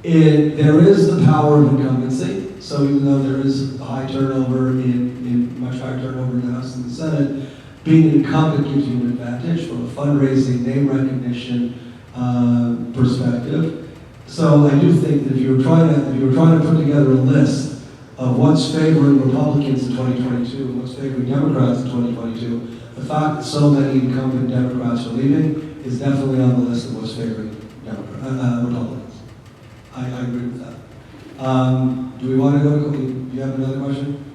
There is the power of incumbency. So even though there is a high turnover much higher turnover in the House and the Senate, being an incumbent gives you an advantage from a fundraising, name recognition perspective. So I do think that if you were trying to put together a list of what's favoring Republicans in 2022 and what's favoring Democrats in 2022, the fact that so many incumbent Democrats are leaving is definitely on the list of what's favoring Republicans. I agree with that. Do we want to go? Do you have another question?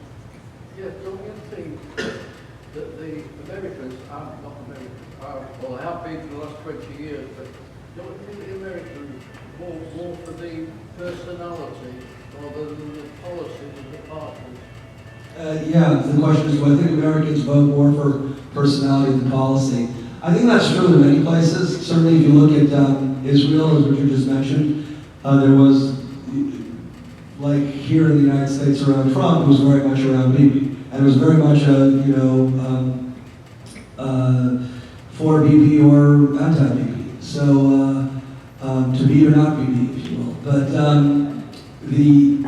Yeah, don't you think that the Americans are not Americans, well, they have been for the last 20 years, but don't you think the Americans vote more for the personality rather than the policies of the parties? Yeah, the question is, do I think Americans vote more for personality than policy? I think that's true in many places. Certainly if you look at Israel, as Richard just mentioned, there was, like here in the United States around Trump, it was very much around Bibi. And it was very much for Bibi or anti-Bibi. So to be or not be, if you will. But the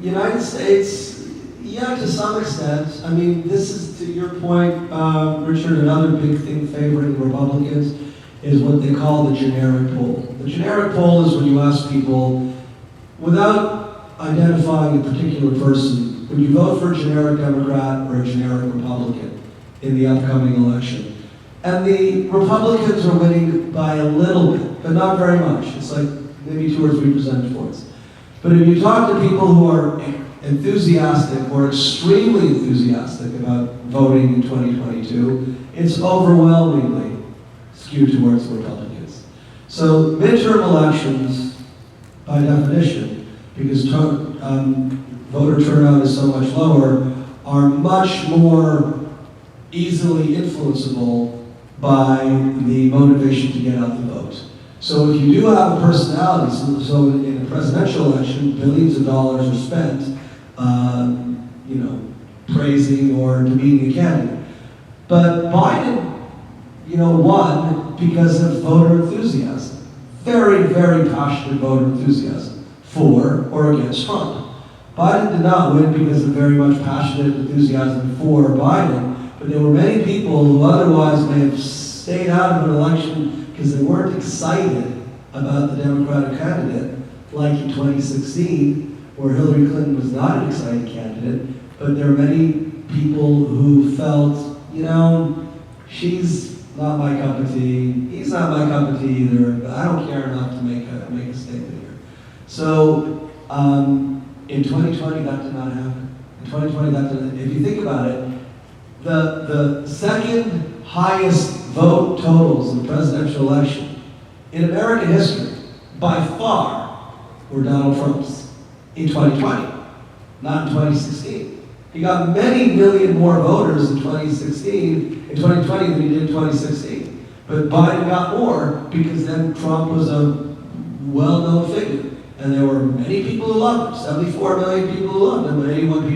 United States, yeah, to some extent. I mean, this is, to your point, Richard, another big thing favoring Republicans is what they call the generic poll. The generic poll is when you ask people, without identifying a particular person, would you vote for a generic Democrat or a generic Republican in the upcoming election? And the Republicans are winning by a little bit, but not very much. It's like maybe 2 or 3 percentage points. But if you talk to people who are enthusiastic or extremely enthusiastic about voting in 2022, it's overwhelmingly skewed towards the Republicans. So midterm elections, by definition, because voter turnout is so much lower, are much more easily influenceable by the motivation to get out the vote. So if you do have a personality, so in a presidential election, billions of dollars are spent, praising or demeaning a candidate. But Biden, won because of voter enthusiasm. Very, very passionate voter enthusiasm for or against Trump. Biden did not win because of very much passionate enthusiasm for Biden, but there were many people who otherwise may have stayed out of an election because they weren't excited about the Democratic candidate, like in 2016, where Hillary Clinton was not an exciting candidate, but there are many people who felt, you know, she's not my cup of tea, he's not my cup of tea either, but I don't care enough to make a statement here. So in 2020, that did not happen. In 2020, that did not. If you think about it, the second highest vote totals in the presidential election in American history, by far, were Donald Trump's in 2020, not in 2016. He got many million more voters in 2020 than he did in 2016. But Biden got more because then Trump was a well-known figure. And there were many people who loved him, 74 million people who loved him, but 81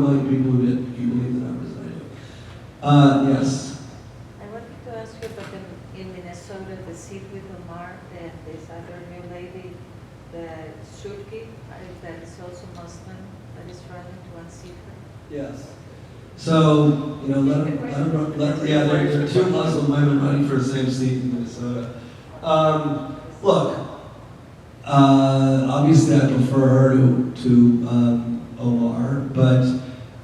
million people who didn't, if you believe the numbers that I do. Yes? I wanted to ask you about in Minnesota, the seat with Omar and this other new lady, the Shulki, that is also Muslim, that is running to unseat her. Yes. So, you know, yeah, there are two Muslim women running for the same seat in Minnesota. Look, obviously I prefer her to Omar, but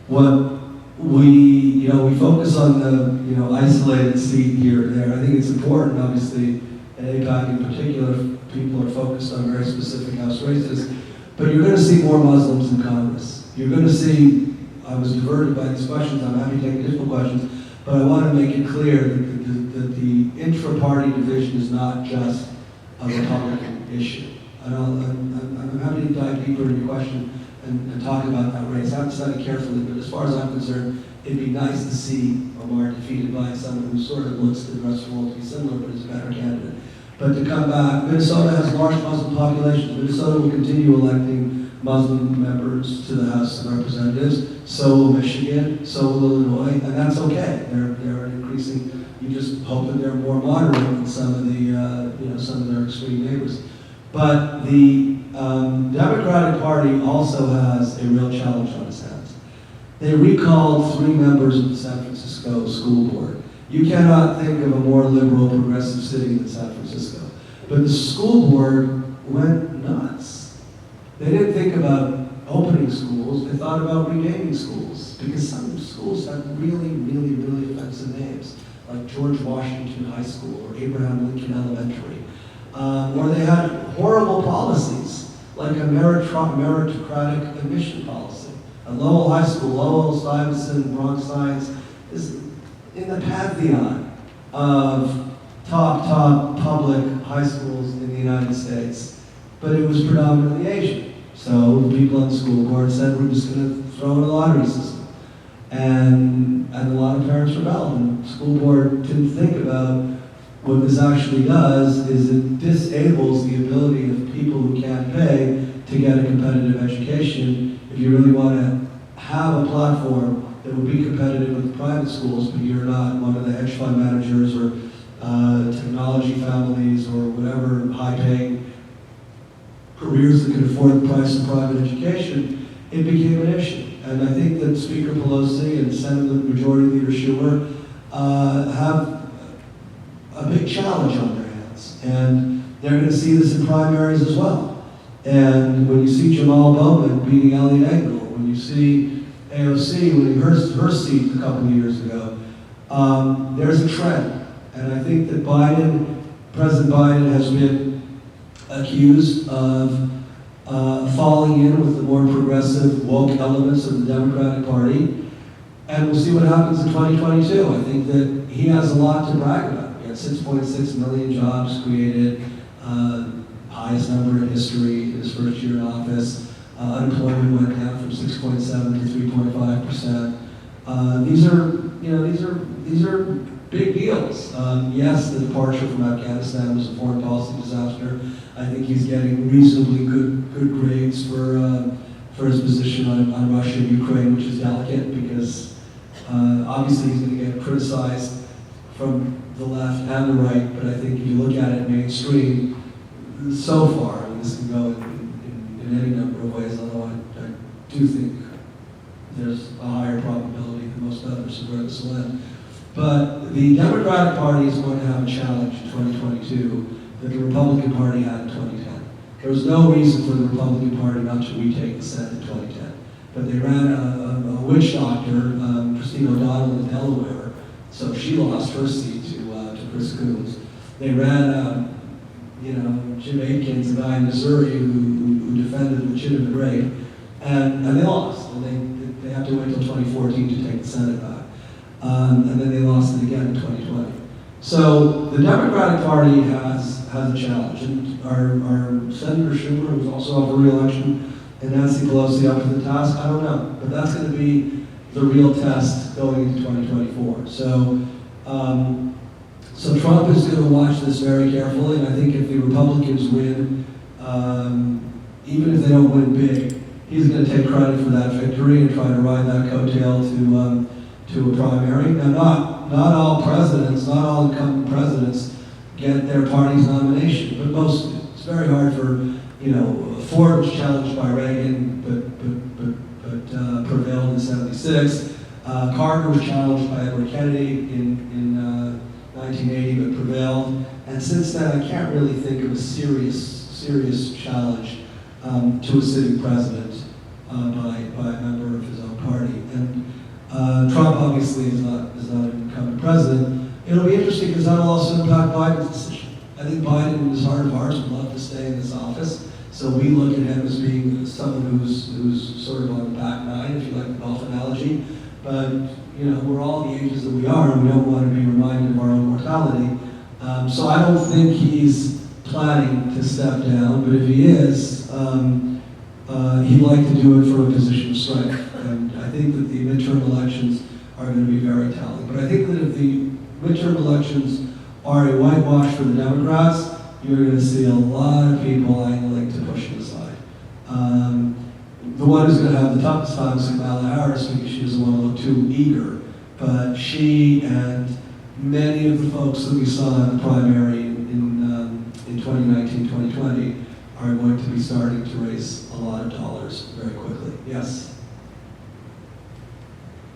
what we focus on the, isolated seat here and there. I think it's important, obviously, in APAC in particular, people are focused on very specific House races, but you're going to see more Muslims in Congress. You're going to see, I was diverted by these questions, I'm happy to take additional questions, but I want to make it clear that the intra-party division is not just a Republican issue. I'm happy to dive deeper into your question and talk about that race. I have to study carefully, but as far as I'm concerned, it'd be nice to see Omar defeated by someone who sort of looks to the rest of the world to be similar, but is a better candidate. But to come back, Minnesota has large Muslim populations. Minnesota will continue electing Muslim members to the House of Representatives. So will Michigan, so will Illinois, and that's okay. They're increasing. You just hope that they're more moderate than some of the, some of their extreme neighbors. But the Democratic Party also has a real challenge on its hands. They recalled 3 members of the San Francisco school board. You cannot think of a more liberal, progressive city than San Francisco. But the school board went nuts. They didn't think about opening schools, they thought about renaming schools. Because some schools have really, really, really offensive names, like George Washington High School or Abraham Lincoln Elementary. Or they had horrible policies, like a meritocratic admission policy. At Lowell High School, Lowell, Stuyvesant, Bronx Science is in the pantheon of top public high schools in the United States. But it was predominantly Asian. So the people on the school board said, we're just going to throw in a lottery system. And a lot of parents rebelled, and the school board didn't think about what this actually does is it disables the ability of people who can't pay to get a competitive education. If you really want to have a platform that would be competitive with private schools, but you're not one of the hedge fund managers or technology families or whatever high-paying careers that can afford the price of private education, it became an issue. And I think that Speaker Pelosi and Senate Majority Leader Schumer have a big challenge on their hands. And they're going to see this in primaries as well. And when you see Jamal Bowman beating Elliot Engel, when you see AOC winning her seat a couple of years ago, there's a trend. And I think that President Biden has been accused of falling in with the more progressive, woke elements of the Democratic Party. And we'll see what happens in 2022. I think that he has a lot to brag about. He had 6.6 million jobs created, highest number in history in his first year in office. Unemployment went down from 6.7 to 3.5%. These are big deals. Yes, the departure from Afghanistan was a foreign policy disaster. I think he's getting reasonably good grades for his position on Russia and Ukraine, which is delicate because obviously he's going to get criticized from the left and the right, but I think if you look at it mainstream, so far, this can go in any number of ways, although I do think there's a higher probability than most others of where this will end. But the Democratic Party is going to have a challenge in 2022 that the Republican Party had in 2010. There was no reason for the Republican Party not to retake the Senate in 2010. But they ran a witch doctor, Christine O'Donnell in Delaware, so she lost her seat to Chris Coons. They ran, Jim Aikens, a guy in Missouri who defended legitimate rape, and they lost. And they have to wait until 2014 to take the Senate back. And then they lost it again in 2020. So the Democratic Party has a challenge. And our Senator Schumer, who's also up for re-election, and Nancy Pelosi up to the task, I don't know. But that's going to be the real test going into 2024. So Trump is going to watch this very carefully, and I think if the Republicans win, even if they don't win big, he's going to take credit for that victory and try to ride that coattail to a primary. Now, not all presidents, not all incumbent presidents get their party's nomination, but most do. It's very hard for, Ford was challenged by Reagan, but prevailed in '76. Carter was challenged by Edward Kennedy in 1980, but prevailed. And since then, I can't really think of a serious challenge to a sitting president by a member of his own party. And Trump obviously is not an incumbent president. It'll be interesting because that'll also impact Biden's decision. I think Biden, in his heart of hearts, would love to stay in this office. So we look at him as being someone who's sort of on the back nine, if you like the golf analogy. But we're all the ages that we are, and we don't want to be reminded of our own mortality. So I don't think he's planning to step down. But if he is, he'd like to do it from a position of strength. And I think that the midterm elections are going to be very telling. But I think that if the midterm elections are a whitewash for the Democrats, you're going to see a lot of people angling to push him aside. The one who's going to have the toughest time is Kamala Harris because she doesn't want to look too eager. But she and many of the folks that we saw in the primary in 2019, 2020 are going to be starting to raise a lot of dollars very quickly. Yes?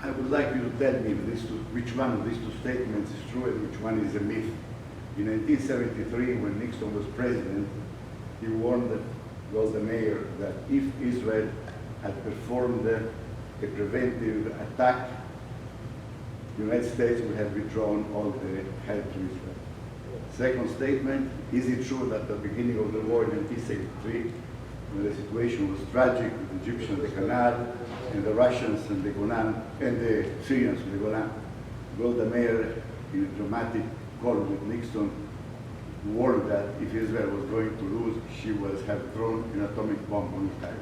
I would like you to tell me which one of these two statements is true and which one is a myth. In 1973, when Nixon was president, he warned Golda Meir that if Israel had performed a preventive attack, the United States would have withdrawn all the help to Israel. Second statement, is it true that at the beginning of the war in 1973, when the situation was tragic with the Egyptians, the Canal, and the Russians and the Golan, and the Syrians and the Golan, Golda Meir, in a dramatic call with Nixon, warned that if Israel was going to lose, she would have thrown an atomic bomb on Cairo.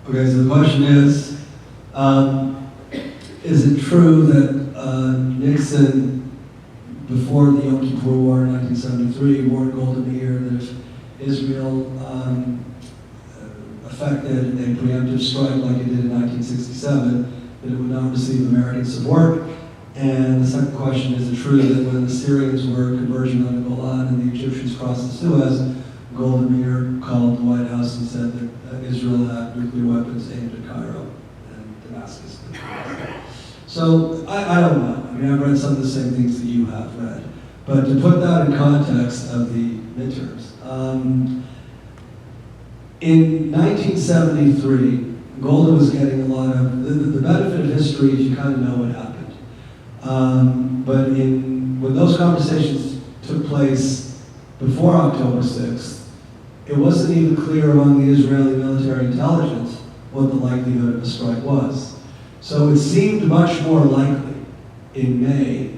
Okay, so the question is it true that Nixon, before the Yom Kippur War in 1973, warned Golda Meir that if Israel effected a preemptive strike like it did in 1967, that it would not receive American support? And the second question, is it true that when the Syrians were converging on the Golan and the Egyptians crossed the Suez, Golda Meir called the White House and said that Israel had nuclear weapons aimed at Cairo and Damascus? So I don't know. I mean, I've read some of the same things that you have read. But to put that in context of the midterms, in 1973, Golda was getting a lot of, the benefit of history is you kind of know what happened. But when those conversations took place before October 6th, it wasn't even clear among the Israeli military intelligence what the likelihood of a strike was. So it seemed much more likely in May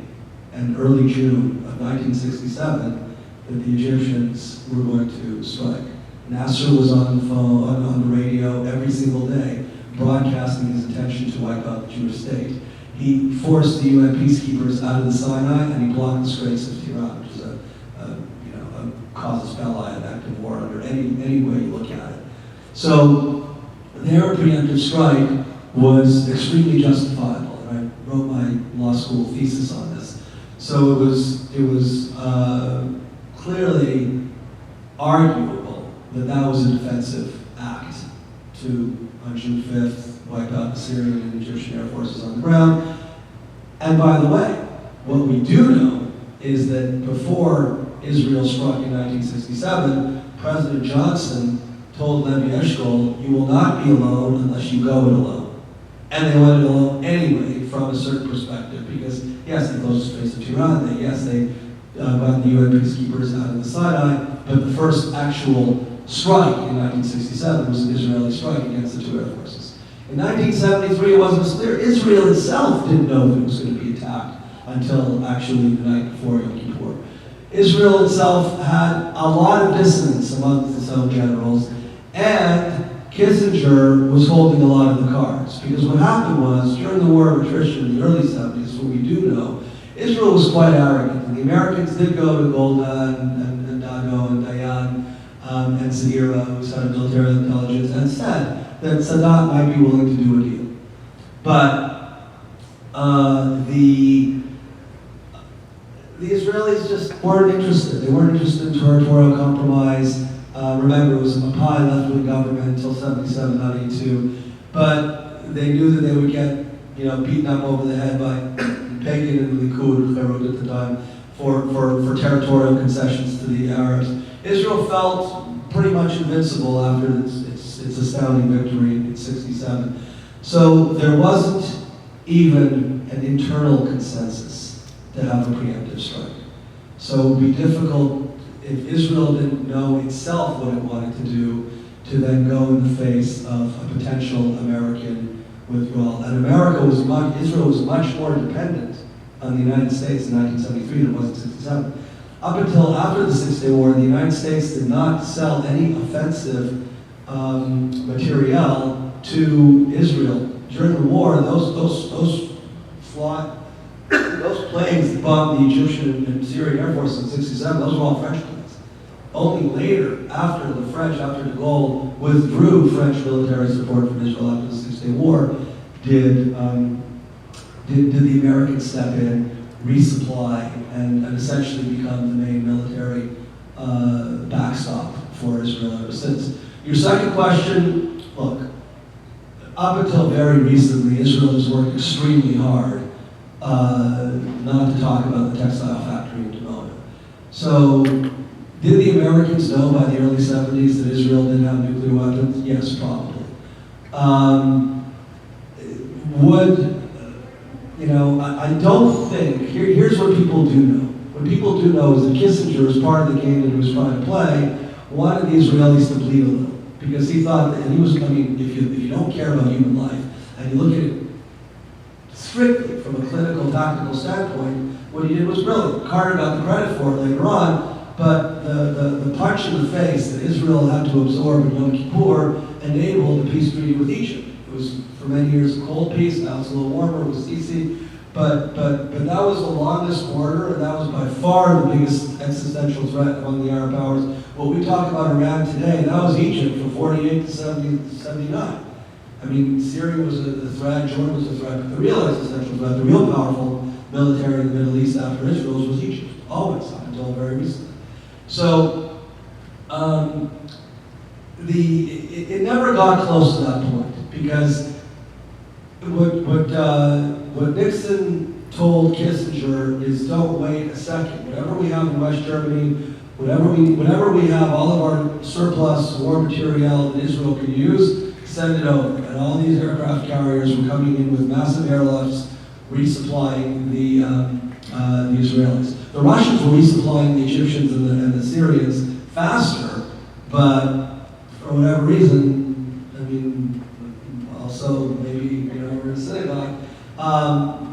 and early June of 1967 that the Egyptians were going to strike. Nasser was on the phone, on the radio every single day, broadcasting his intention to wipe out the Jewish state. He forced the UN peacekeepers out of the Sinai, and he blocked the Straits of Tiran, which is a casus belli, an act of war under any way you look at it. So their preemptive strike was extremely justifiable, and I wrote my law school thesis on this. So it was clearly arguable that that was a defensive act to, on June 5th, wipe out the Syrian and Egyptian air forces on the ground. And by the way, what we do know is that before Israel struck in 1967, President Johnson told Levi Eshkol, "You will not be alone unless you go it alone." And they went it alone anyway from a certain perspective, because yes, they closed the Straits of Tiran, they got the UN peacekeepers out of the Sinai, but the first actual strike in 1967 was an Israeli strike against the two air forces. In 1973, it wasn't as clear. Israel itself didn't know that it was going to be attacked until actually the night before Yom Kippur. Israel itself had a lot of dissonance amongst its own generals, and Kissinger was holding a lot of the cards. Because what happened was, during the war of attrition in the early 70s, what we do know, Israel was quite arrogant. And the Americans did go to Golda and Dago and Dayan and Zahira, who was head of military intelligence, and said that Saddam might be willing to do a deal. But the Israelis just weren't interested. They weren't interested in territorial compromise. Remember, it was a Mapai left-wing government until 77, not 82. But they knew that they would get, beaten up over the head by Begin and Likud, Herod at the time, for territorial concessions to the Arabs. Israel felt pretty much invincible after its astounding victory in 67. So there wasn't even an internal consensus to have a preemptive strike. So it would be difficult if Israel didn't know itself what it wanted to do, to then go in the face of a potential American withdrawal. And Israel was much more dependent on the United States in 1973 than it was in 67. Up until after the Six-Day War, the United States did not sell any offensive materiel to Israel. During the war, those planes that bombed the Egyptian and Syrian Air Force in 67, those were all French planes. Only later, after de Gaulle withdrew French military support from Israel after the Six-Day War, did the Americans step in, resupply, and essentially become the main military backstop for Israel ever since. Your second question, look, up until very recently, Israel has worked extremely hard not to talk about the textile factory in Dimona. So, did the Americans know by the early 70s that Israel didn't have nuclear weapons? Yes, probably. I don't think, here's what people do know. What people do know is that Kissinger, as part of the game that he was trying to play, wanted the Israelis to bleed a little. Because he thought that, if you don't care about human life, and you look at it strictly from a clinical, tactical standpoint, what he did was brilliant. Carter got the credit for it later on, but the punch in the face that Israel had to absorb in Yom Kippur enabled the peace treaty with Egypt. It was for many years a cold peace, now it's a little warmer with Sisi, but that was the longest border, and that was by far the biggest existential threat among the Arab powers. What we talk about Iran today, that was Egypt from 48 to 79. I mean, Syria was a threat, Jordan was a threat, but the real existential threat, the real powerful military in the Middle East after Israel was Egypt, always, up until very recently. So, it never got close to that point, because what Nixon told Kissinger is, don't wait a second. Whatever we have in West Germany, whenever we have all of our surplus war material that Israel can use, send it over. And all these aircraft carriers were coming in with massive airlifts, resupplying the Israelis. The Russians were resupplying the Egyptians and the Syrians faster, but for whatever reason, also maybe we're in a synagogue,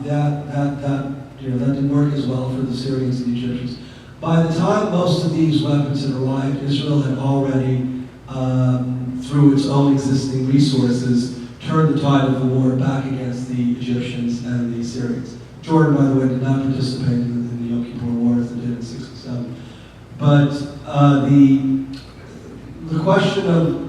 that didn't work as well for the Syrians and the Egyptians. By the time most of these weapons had arrived, Israel had already, through its own existing resources, turned the tide of the war back against the Egyptians and the Syrians. Jordan, by the way, did not participate in the Yom Kippur War as it did in 67. But the question of,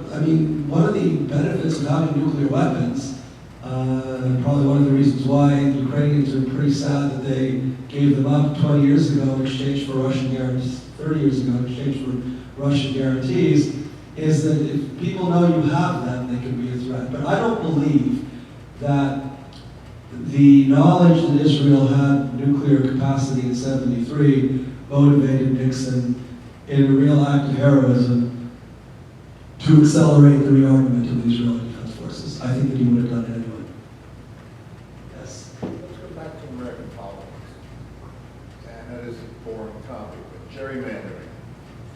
one of the benefits of having nuclear weapons, probably one of the reasons why the Ukrainians are pretty sad that they gave them up 20 years ago in exchange for Russian guarantees, 30 years ago in exchange for Russian guarantees, is that if people know you have them, they can be a threat. But I don't believe that the knowledge that Israel had nuclear capacity in '73 motivated Nixon in a real act of heroism to accelerate the rearmament of the Israeli Defense Forces. I think that he would have done it anyway. Yes. Let's go back to American politics. And that is a boring topic, but gerrymandering.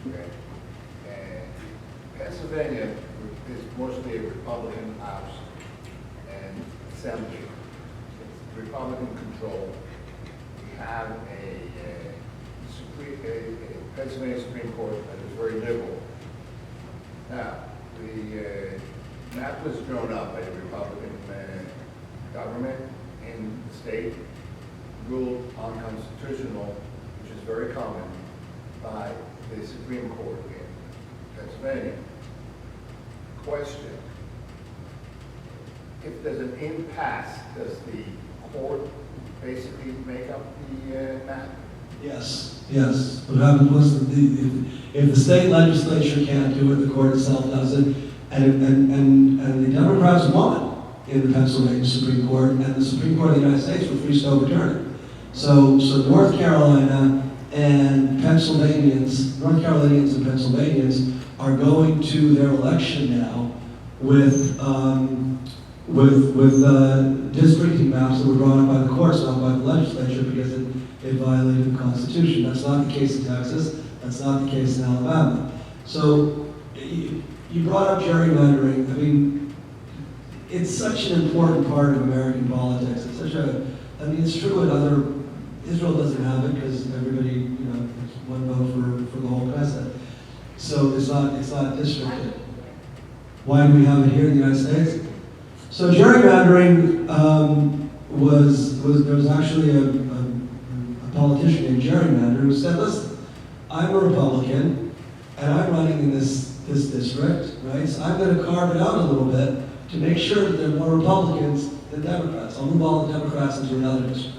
Okay? And Pennsylvania is mostly a Republican House and Assembly. It's Republican control. We have a Pennsylvania Supreme Court that is very liberal. Now, that was drawn up by the Republican government in the state, ruled unconstitutional, which is very common, by the Supreme Court in Pennsylvania. Question: if there's an impasse, does the court basically make up the map? Yes, yes. What happened was that if the state legislature can't do it, the court itself does it, and the Democrats won in the Pennsylvania Supreme Court, and the Supreme Court of the United States refused to overturn it. So North Carolina and North Carolinians and Pennsylvanians are going to their election now with districting maps that were drawn up by the courts, not by the legislature, because it violated the Constitution. That's not the case in Texas. That's not the case in Alabama. So you brought up gerrymandering. I mean, it's such an important part of American politics. It's it's true in other, Israel doesn't have it because everybody, it's one vote for the whole Knesset. So it's not districted. Why do we have it here in the United States? So gerrymandering there was actually a politician named Gerrymander who said, listen, I'm a Republican and I'm running in this district, right? So I'm going to carve it out a little bit to make sure that there are more Republicans than Democrats. I'll move all the Democrats into another district.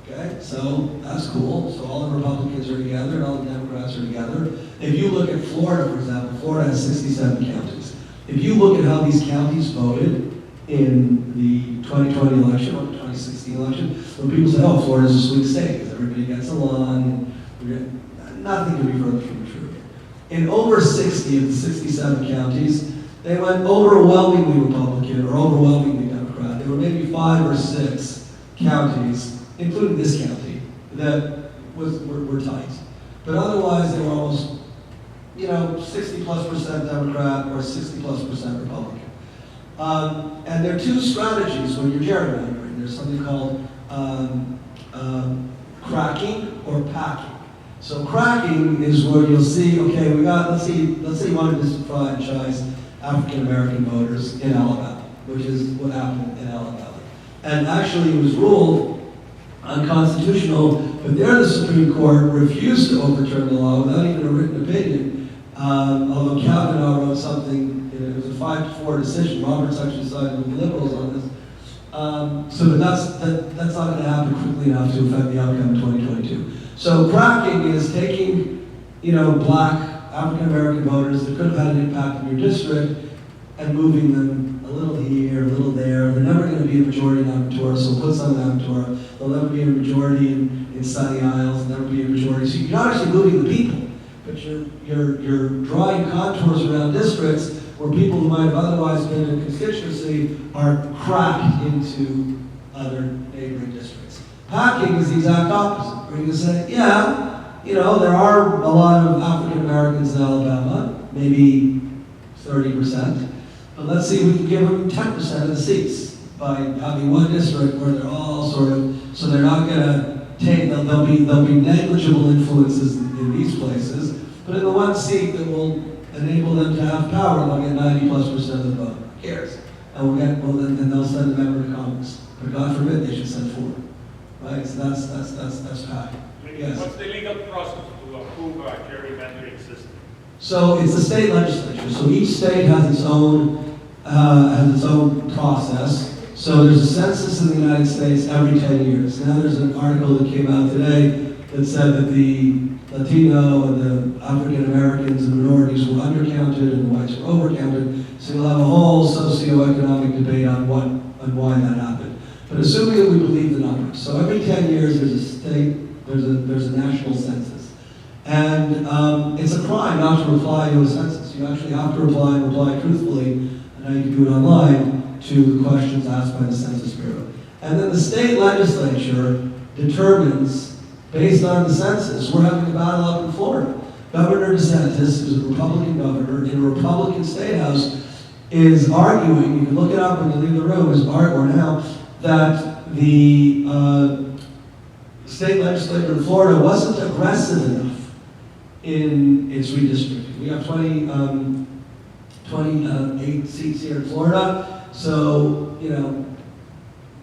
Okay, so that's cool. So all the Republicans are together and all the Democrats are together. If you look at Florida, for example, Florida has 67 counties. If you look at how these counties voted in the 2020 election or 2016 election, when people say, oh, Florida's a swing state because everybody gets along, nothing could be further from the truth. In over 60 of the 67 counties, they went overwhelmingly Republican or overwhelmingly Democrat. There were maybe 5 or 6 counties, including this county, that were tight. But otherwise, they were almost, 60+% Democrat or 60+% Republican. And there are 2 strategies when you're gerrymandering. There's something called cracking or packing. So cracking is where you'll see, okay, let's say you want to disenfranchise African American voters in Alabama, which is what happened in Alabama. And actually it was ruled unconstitutional, but there the Supreme Court refused to overturn the law without even a written opinion, although Kavanaugh wrote something, it was a 5-4 decision. Roberts actually sided with the liberals on this. But that's not going to happen quickly enough to affect the outcome in 2022. So cracking is taking, black African American voters that could have had an impact in your district and moving them a little here, a little there. They're never going to be a majority in Aventura, so put some in Aventura. They'll never be a majority in Sunny Isles, never be a majority. So you're not actually moving the people, but you're drawing contours around districts where people who might have otherwise been in a constituency are cracked into other neighboring districts. Packing is the exact opposite. Where you can say, there are a lot of African Americans in Alabama, maybe 30%, but let's see if we can give them 10% of the seats by having one district where they're all so they're not going to take, there'll be negligible influences in these places, but in the one seat that will enable them to have power, they'll get 90+% of the vote. Who cares? And then they'll send a member to Congress. But God forbid they should send 4. Right? So that's packing. Yes. What's the legal process to approve a gerrymandering system? So it's the state legislature. So each state has its own process. So there's a census in the United States every 10 years. Now there's an article that came out today that said that the Latino and the African Americans and minorities were undercounted and the whites were overcounted. So you'll have a whole socioeconomic debate on why that happened. But assuming that we believe the numbers, so every 10 years there's a national census. And it's a crime not to reply to a census. You actually have to reply and reply truthfully, and now you can do it online, to the questions asked by the Census Bureau. And then the state legislature determines, based on the census, we're having a battle up in Florida. Governor DeSantis, who's a Republican governor in a Republican state house, is arguing, you can look it up when you leave the room, or now, that the state legislature in Florida wasn't aggressive enough in its redistricting. We have 28 seats here in Florida, so, you know,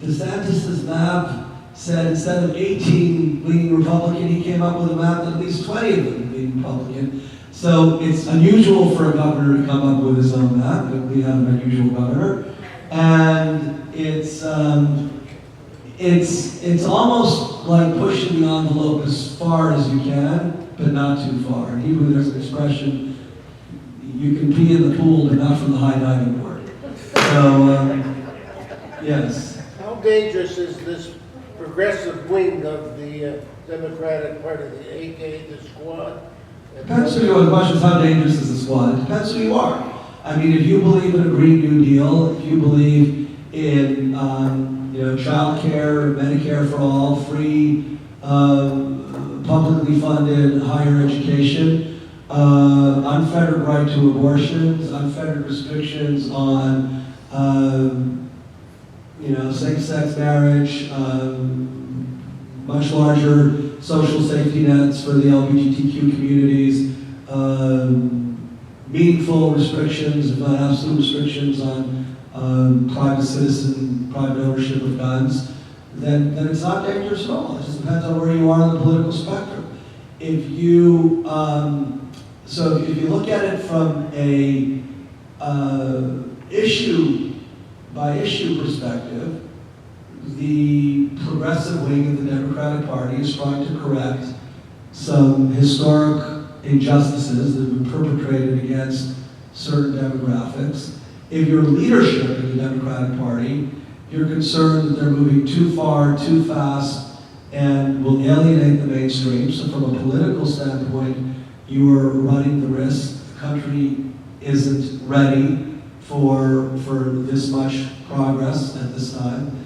DeSantis' map said instead of 18 leaning Republican, he came up with a map that at least 20 of them leaning Republican. So it's unusual for a governor to come up with his own map, but we have an unusual governor. And it's almost like pushing the envelope as far as you can, but not too far. In Hebrew, there's an expression, you can pee in the pool, but not from the high diving board. So, yes. How dangerous is this progressive wing of the Democratic Party, the squad? Depends who you are. The question is, how dangerous is the squad? It depends who you are. I mean, if you believe in a Green New Deal, if you believe in child care, Medicare for all, free, publicly funded higher education, unfettered right to abortions, unfettered restrictions on same-sex marriage, much larger social safety nets for the LGBTQ communities, meaningful restrictions, if not absolute restrictions, on private ownership of guns, then it's not dangerous at all. It just depends on where you are on the political spectrum. If you if you look at it from a issue by issue perspective, the progressive wing of the Democratic Party is trying to correct some historic injustices that have been perpetrated against certain demographics. If you're leadership in the Democratic Party, you're concerned that they're moving too far, too fast, and will alienate the mainstream. So from a political standpoint, you are running the risk the country isn't ready for this much progress at this time.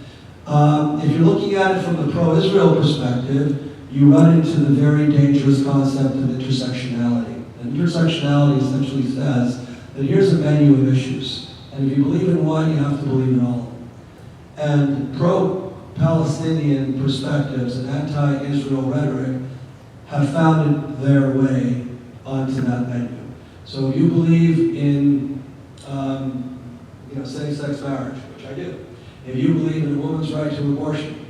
If you're looking at it from the pro-Israel perspective, you run into the very dangerous concept of intersectionality. And intersectionality essentially says that here's a menu of issues. And if you believe in one, you have to believe in all of them. And pro-Palestinian perspectives and anti-Israel rhetoric have found their way onto that menu. So if you believe in same-sex marriage, which I do. If you believe in a woman's right to abortion,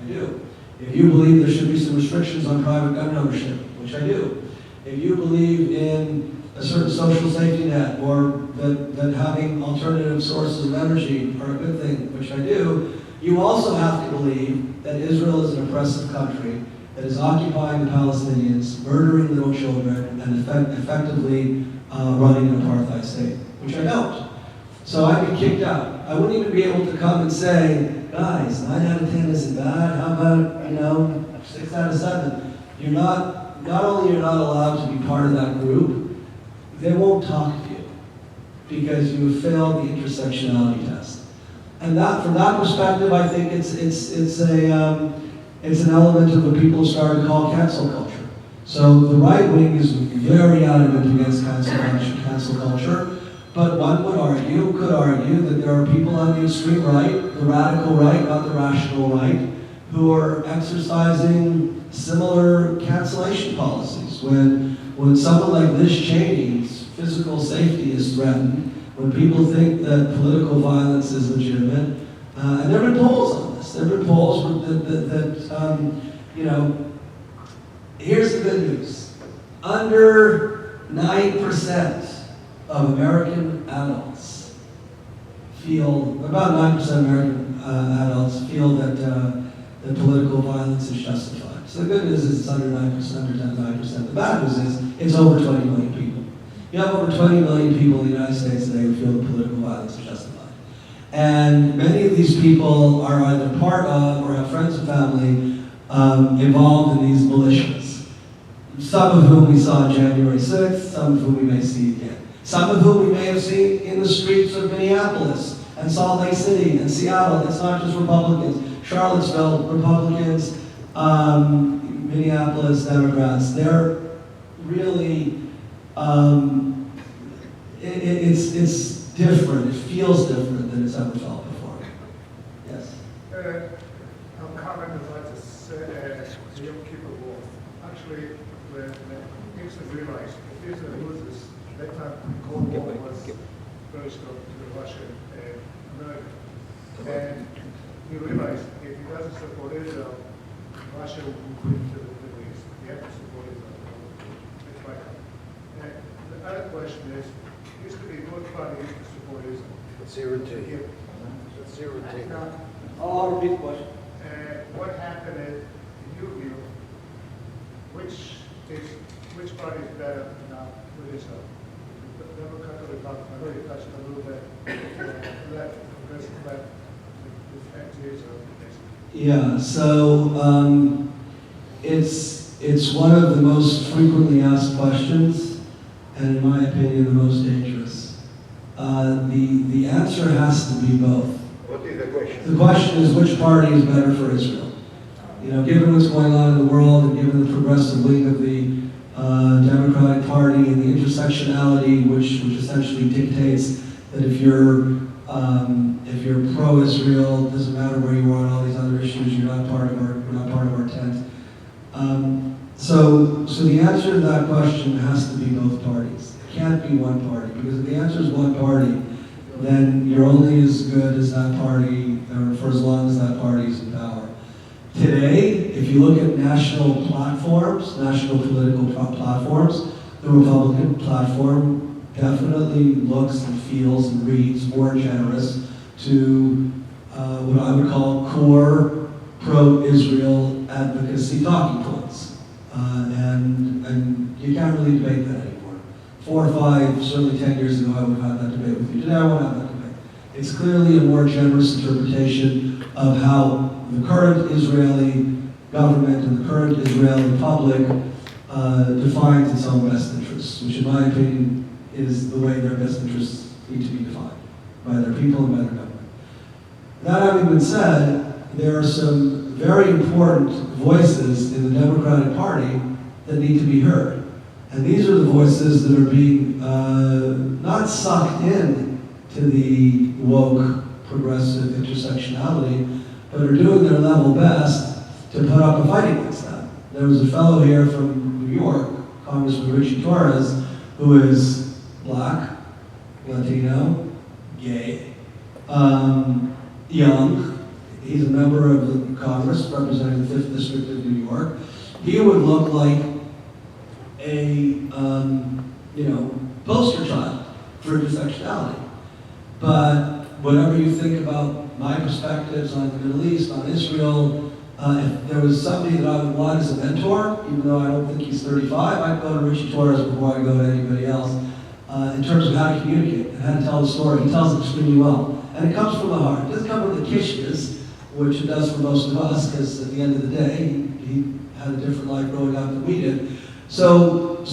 I do. If you believe there should be some restrictions on private gun ownership, which I do. If you believe in a certain social safety net, or that having alternative sources of energy are a good thing, which I do, you also have to believe that Israel is an oppressive country that is occupying the Palestinians, murdering little children, and effectively running an apartheid state, which I don't. So I'd be kicked out. I wouldn't even be able to come and say, guys, 9 out of 10 isn't bad. How about, 6 out of 7? Not only you're not allowed to be part of that group, they won't talk to you because you have failed the intersectionality test. And that, from that perspective, I think it's an element of what people started to call cancel culture. So the right wing is very adamant against cancel culture. But one could argue that there are people on the extreme right, the radical right, not the rational right, who are exercising similar cancellation policies. When someone like Liz Cheney's physical safety is threatened, when people think that political violence is legitimate, and there have been polls on this. There have been polls here's the good news. Under 9% of American adults about 9% of American adults feel that political violence is justified. So the good news is it's under 9%, under 9%. The bad news is it's over 20 million people. You have over 20 million people in the United States today who feel that political violence is justified. And many of these people are either part of or have friends and family involved in these militias. Some of whom we saw on January 6th, some of whom we may see again. Some of whom we may have seen in the streets of Minneapolis and Salt Lake City and Seattle. It's not just Republicans. Charlottesville, Republicans, Minneapolis, Democrats. They're really, it's different. It feels different than it's ever felt before. Yes? I'm comment I'd like to say, the Yom Kippur War. Actually, when Nixon realized if Israel loses, that time the Cold War was very strong to the Russian and America. And he realized if he doesn't support Israel, Russia will move into the Middle East. He has to support Israel. It's my comment. And the other question is, used to be both parties to support Israel. Let's irritate. Let's irritate. Now, I'll repeat the question. what happened is, in your view, which party is better now with Israel? The Democrat or Republican? I know you touched a little bit left, progressive left, with anti-Israel. Yeah, so it's one of the most frequently asked questions, and in my opinion, the most dangerous. The answer has to be both. What is the question? The question is, which party is better for Israel? You know, given what's going on in the world and given the progressive wing of the Democratic Party and the intersectionality, which essentially dictates that if you're pro-Israel, doesn't matter where you are on all these other issues, you're not part of our tent. So the answer to that question has to be both parties. It can't be one party, because if the answer is one party, then you're only as good as that party, or for as long as that party is in power. Today, if you look at national platforms, national political platforms, the Republican platform definitely looks and feels and reads more generous to what I would call core pro-Israel advocacy talking points. And you can't really debate that anymore. 4 or 5, certainly 10 years ago, I would have had that debate with you. Today, I won't have that debate. It's clearly a more generous interpretation of how the current Israeli government and the current Israeli public defines its own best interests, which in my opinion is the way their best interests need to be defined by their people and by their government. That having been said, there are some very important voices in the Democratic Party that need to be heard. And these are the voices that are being not sucked in to the woke, progressive intersectionality, but are doing their level best to put up a fight against that. There was a fellow here from New York, Congressman Richie Torres, who is black, Latino, gay, young. He's a member of the Congress representing the 5th District of New York. He would look like a, poster child for intersectionality. But whatever you think about my perspectives on the Middle East, on Israel, if there was somebody that I would want as a mentor, even though I don't think he's 35, I'd go to Richie Torres before I go to anybody else, in terms of how to communicate and how to tell the story. He tells it extremely well. And it comes from the heart. It doesn't come from the kishkas, which it does for most of us, because at the end of the day, he had a different life growing up than we did. So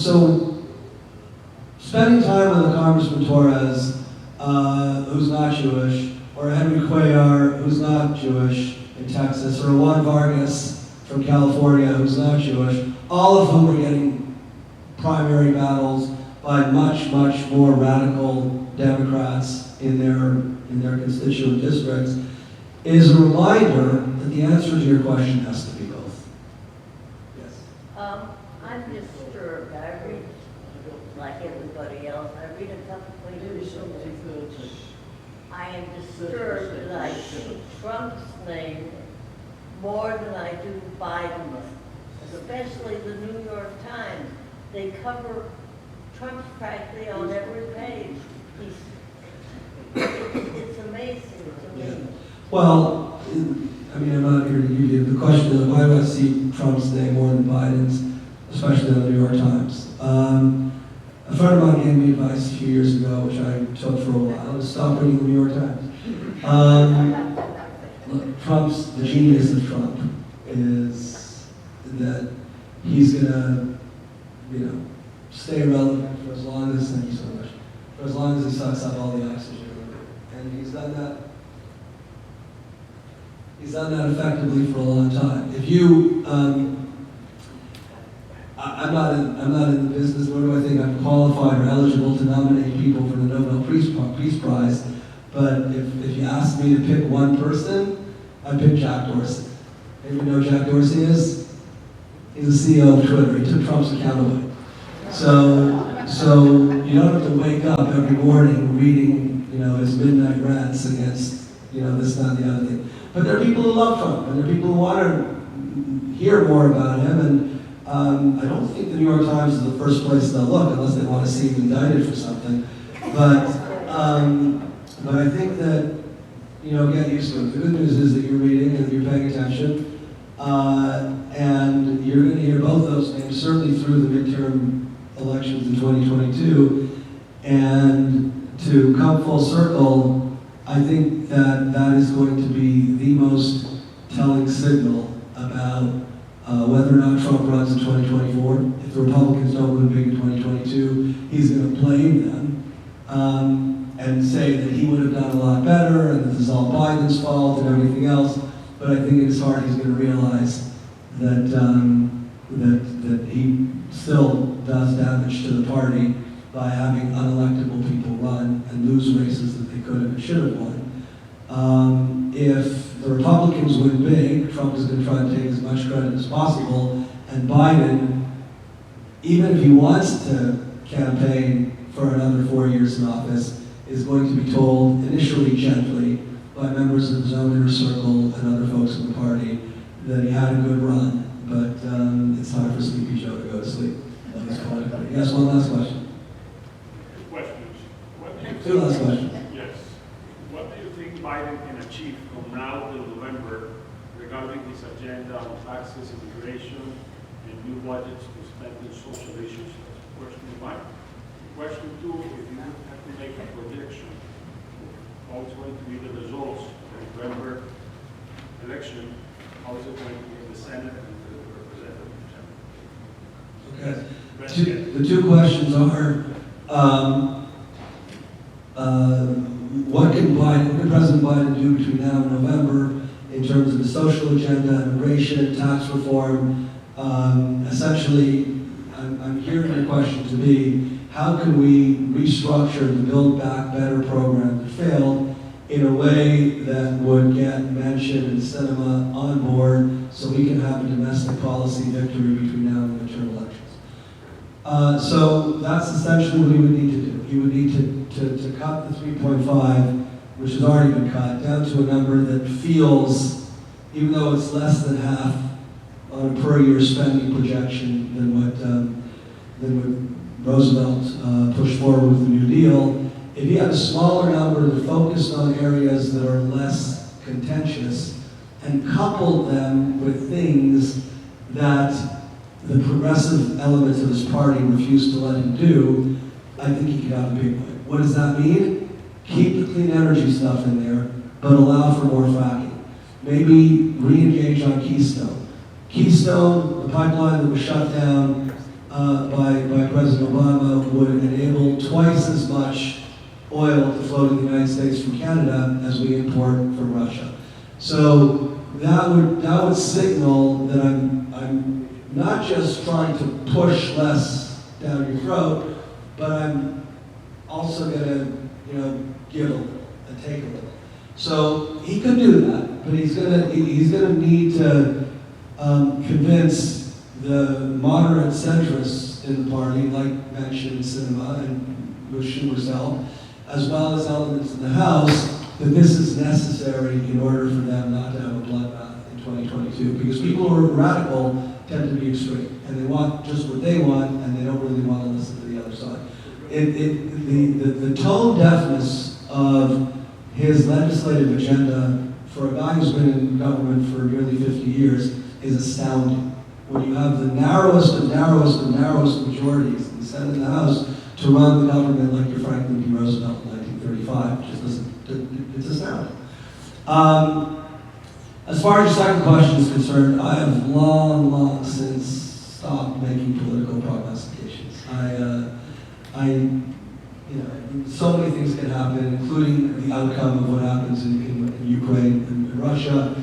spending time with a Congressman Torres, who's not Jewish, or Henry Cuellar, who's not Jewish in Texas, or Juan Vargas from California, who's not Jewish, all of whom are getting primary battles by much, much more radical Democrats in their constituent districts, is a reminder that the answer to your question has to be both. Yes. I'm disturbed. I read, like everybody else, I read a couple places. I am disturbed that I see Trump's name more than I do Biden's, especially the New York Times. They cover Trump's practically on every page. It's amazing to me. Well, I mean, I'm not here to give you the question of why do I see Trump's name more than Biden's, especially on the New York Times. A friend of mine gave me advice a few years ago, which I took for a while, to stop reading the New York Times. Look, the genius of Trump is that he's gonna, stay relevant for as long as, thank you so much, for as long as he sucks up all the oxygen. And he's done that. He's done that effectively for a long time. If you, I'm not in the business, nor do I think I'm qualified or eligible to nominate people for the Nobel Peace Prize. But if you ask me to pick one person, I'd pick Jack Dorsey. Anybody know who Jack Dorsey is? He's the CEO of Twitter. He took Trump's account away. So you don't have to wake up every morning reading, his midnight rants against, this, that, and the other thing. But there are people who love Trump, and there are people who want to hear more about him. And I don't think the New York Times is the first place they'll look unless they want to see him indicted for something. But I think that, get used to it. The good news is that you're reading and you're paying attention. And you're going to hear both those names, certainly through the midterm elections in 2022. And to come full circle, I think that is going to be the most telling signal about whether or not Trump runs in 2024. If the Republicans don't win big in 2022, he's going to blame them and say that he would have done a lot better and that this is all Biden's fault and everything else. But I think in his heart he's going to realize that that he still does damage to the party by having unelectable people run and lose races that they could have and should have won. If the Republicans win big, Trump is going to try to take as much credit as possible, and Biden, even if he wants to campaign for another 4 years in office, is going to be told, initially gently, by members of his own inner circle and other folks in the party, that he had a good run, but it's time for Sleepy Joe to go to sleep. Yes, one last question. Two last questions. Yes. What do you think Biden can achieve from now till November regarding his agenda on taxes, immigration, and new budgets to spend on social issues? That's question one. Question two, if you have to make a prediction, how it's going to be the results of the November election, how is it going to be in the Senate and the Representative? Okay. The two questions are, what can President Biden do between now and November in terms of the social agenda, immigration, tax reform? Essentially, I'm hearing your question to be, how can we restructure the Build Back Better program that failed in a way that would get Manchin and Sinema on board so we can have a domestic policy victory between now and the midterm elections? So that's essentially what he would need to do. He would need to cut the 3.5, which has already been cut, down to a number that feels, even though it's less than half on a per year spending projection than what Roosevelt pushed forward with the New Deal. If you had a smaller number that focused on areas that are less contentious and coupled them with things that the progressive elements of his party refused to let him do, I think he could have a big win. What does that mean? Keep the clean energy stuff in there, but allow for more fracking. Maybe re-engage on Keystone. Keystone, the pipeline that was shut down by President Obama, would enable twice as much oil to flow to the United States from Canada as we import from Russia. So that would signal that I'm not just trying to push less down your throat, but I'm also going to, give a little and take a little. So he could do that, but he's going to need to convince the moderate centrists in the party, like Manchin, Sinema, and Bush herself, as well as elements in the House, that this is necessary in order for them not to have a bloodbath in 2022. Because people who are radical tend to be extreme, and they want just what they want, and they don't really want to listen to the other side. The tone deafness of his legislative agenda for a guy who's been in government for nearly 50 years is astounding. When you have the narrowest of narrowest of narrowest majorities in the Senate and the House to run the government like your Franklin D. Roosevelt in 1935, it's astounding. As far as your second question is concerned, I have long since stopped making political prognostications. So many things can happen, including the outcome of what happens in Ukraine and Russia.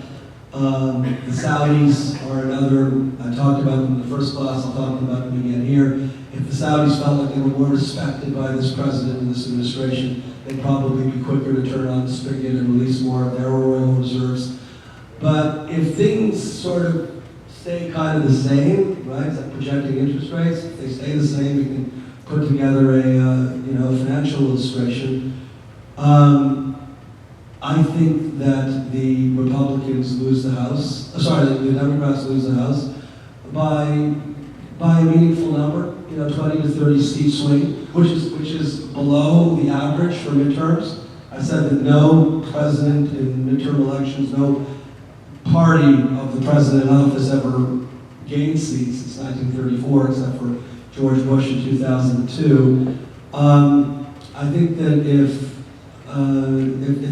The Saudis are another, I talked about them in the first class, I'll talk about them again here. If the Saudis felt like they were more respected by this president and this administration, they'd probably be quicker to turn on the spigot and release more of their oil reserves. But if things sort of stay kind of the same, right, it's like projecting interest rates, if they stay the same, we can put together a financial illustration. I think that the Republicans lose the House, the Democrats lose the House by a meaningful number, 20 to 30 seat swing, which is below the average for midterms. I said that no president in midterm elections, no party of the president in office ever gained seats since 1934, except for George Bush in 2002. I think that if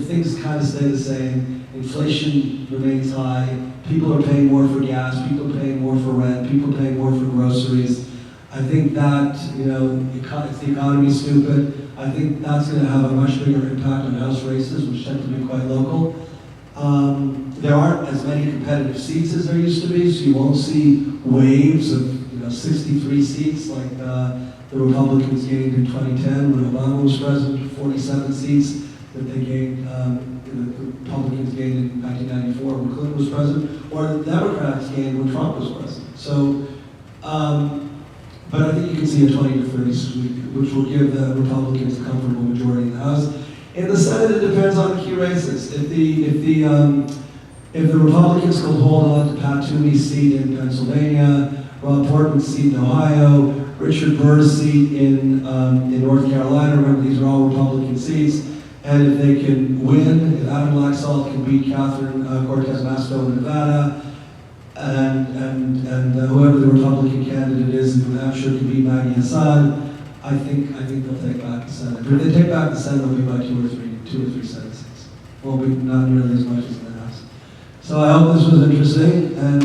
things kind of stay the same, inflation remains high, people are paying more for gas, people are paying more for rent, people are paying more for groceries. I think that, if the economy's stupid, I think that's going to have a much bigger impact on House races, which tend to be quite local. There aren't as many competitive seats as there used to be, so you won't see waves of 63 seats like the Republicans gained in 2010 when Obama was president, 47 seats that they gained, the Republicans gained in 1994 when Clinton was president, or the Democrats gained when Trump was president. So, but I think you can see a 20 to 30 sweep, which will give the Republicans a comfortable majority in the House. In the Senate, it depends on the key races. If the Republicans can hold on to Pat Toomey's seat in Pennsylvania, Rob Portman's seat in Ohio, Richard Burr's seat in North Carolina, remember these are all Republican seats, and if they can win, if Adam Laxalt can beat Catherine Cortez Masto in Nevada, and whoever the Republican candidate is in New Hampshire can beat Maggie Hassan, I think they'll take back the Senate. But if they take back the Senate, it'll be by two or three Senate seats. Won't be not nearly as much as in the House. So I hope this was interesting, and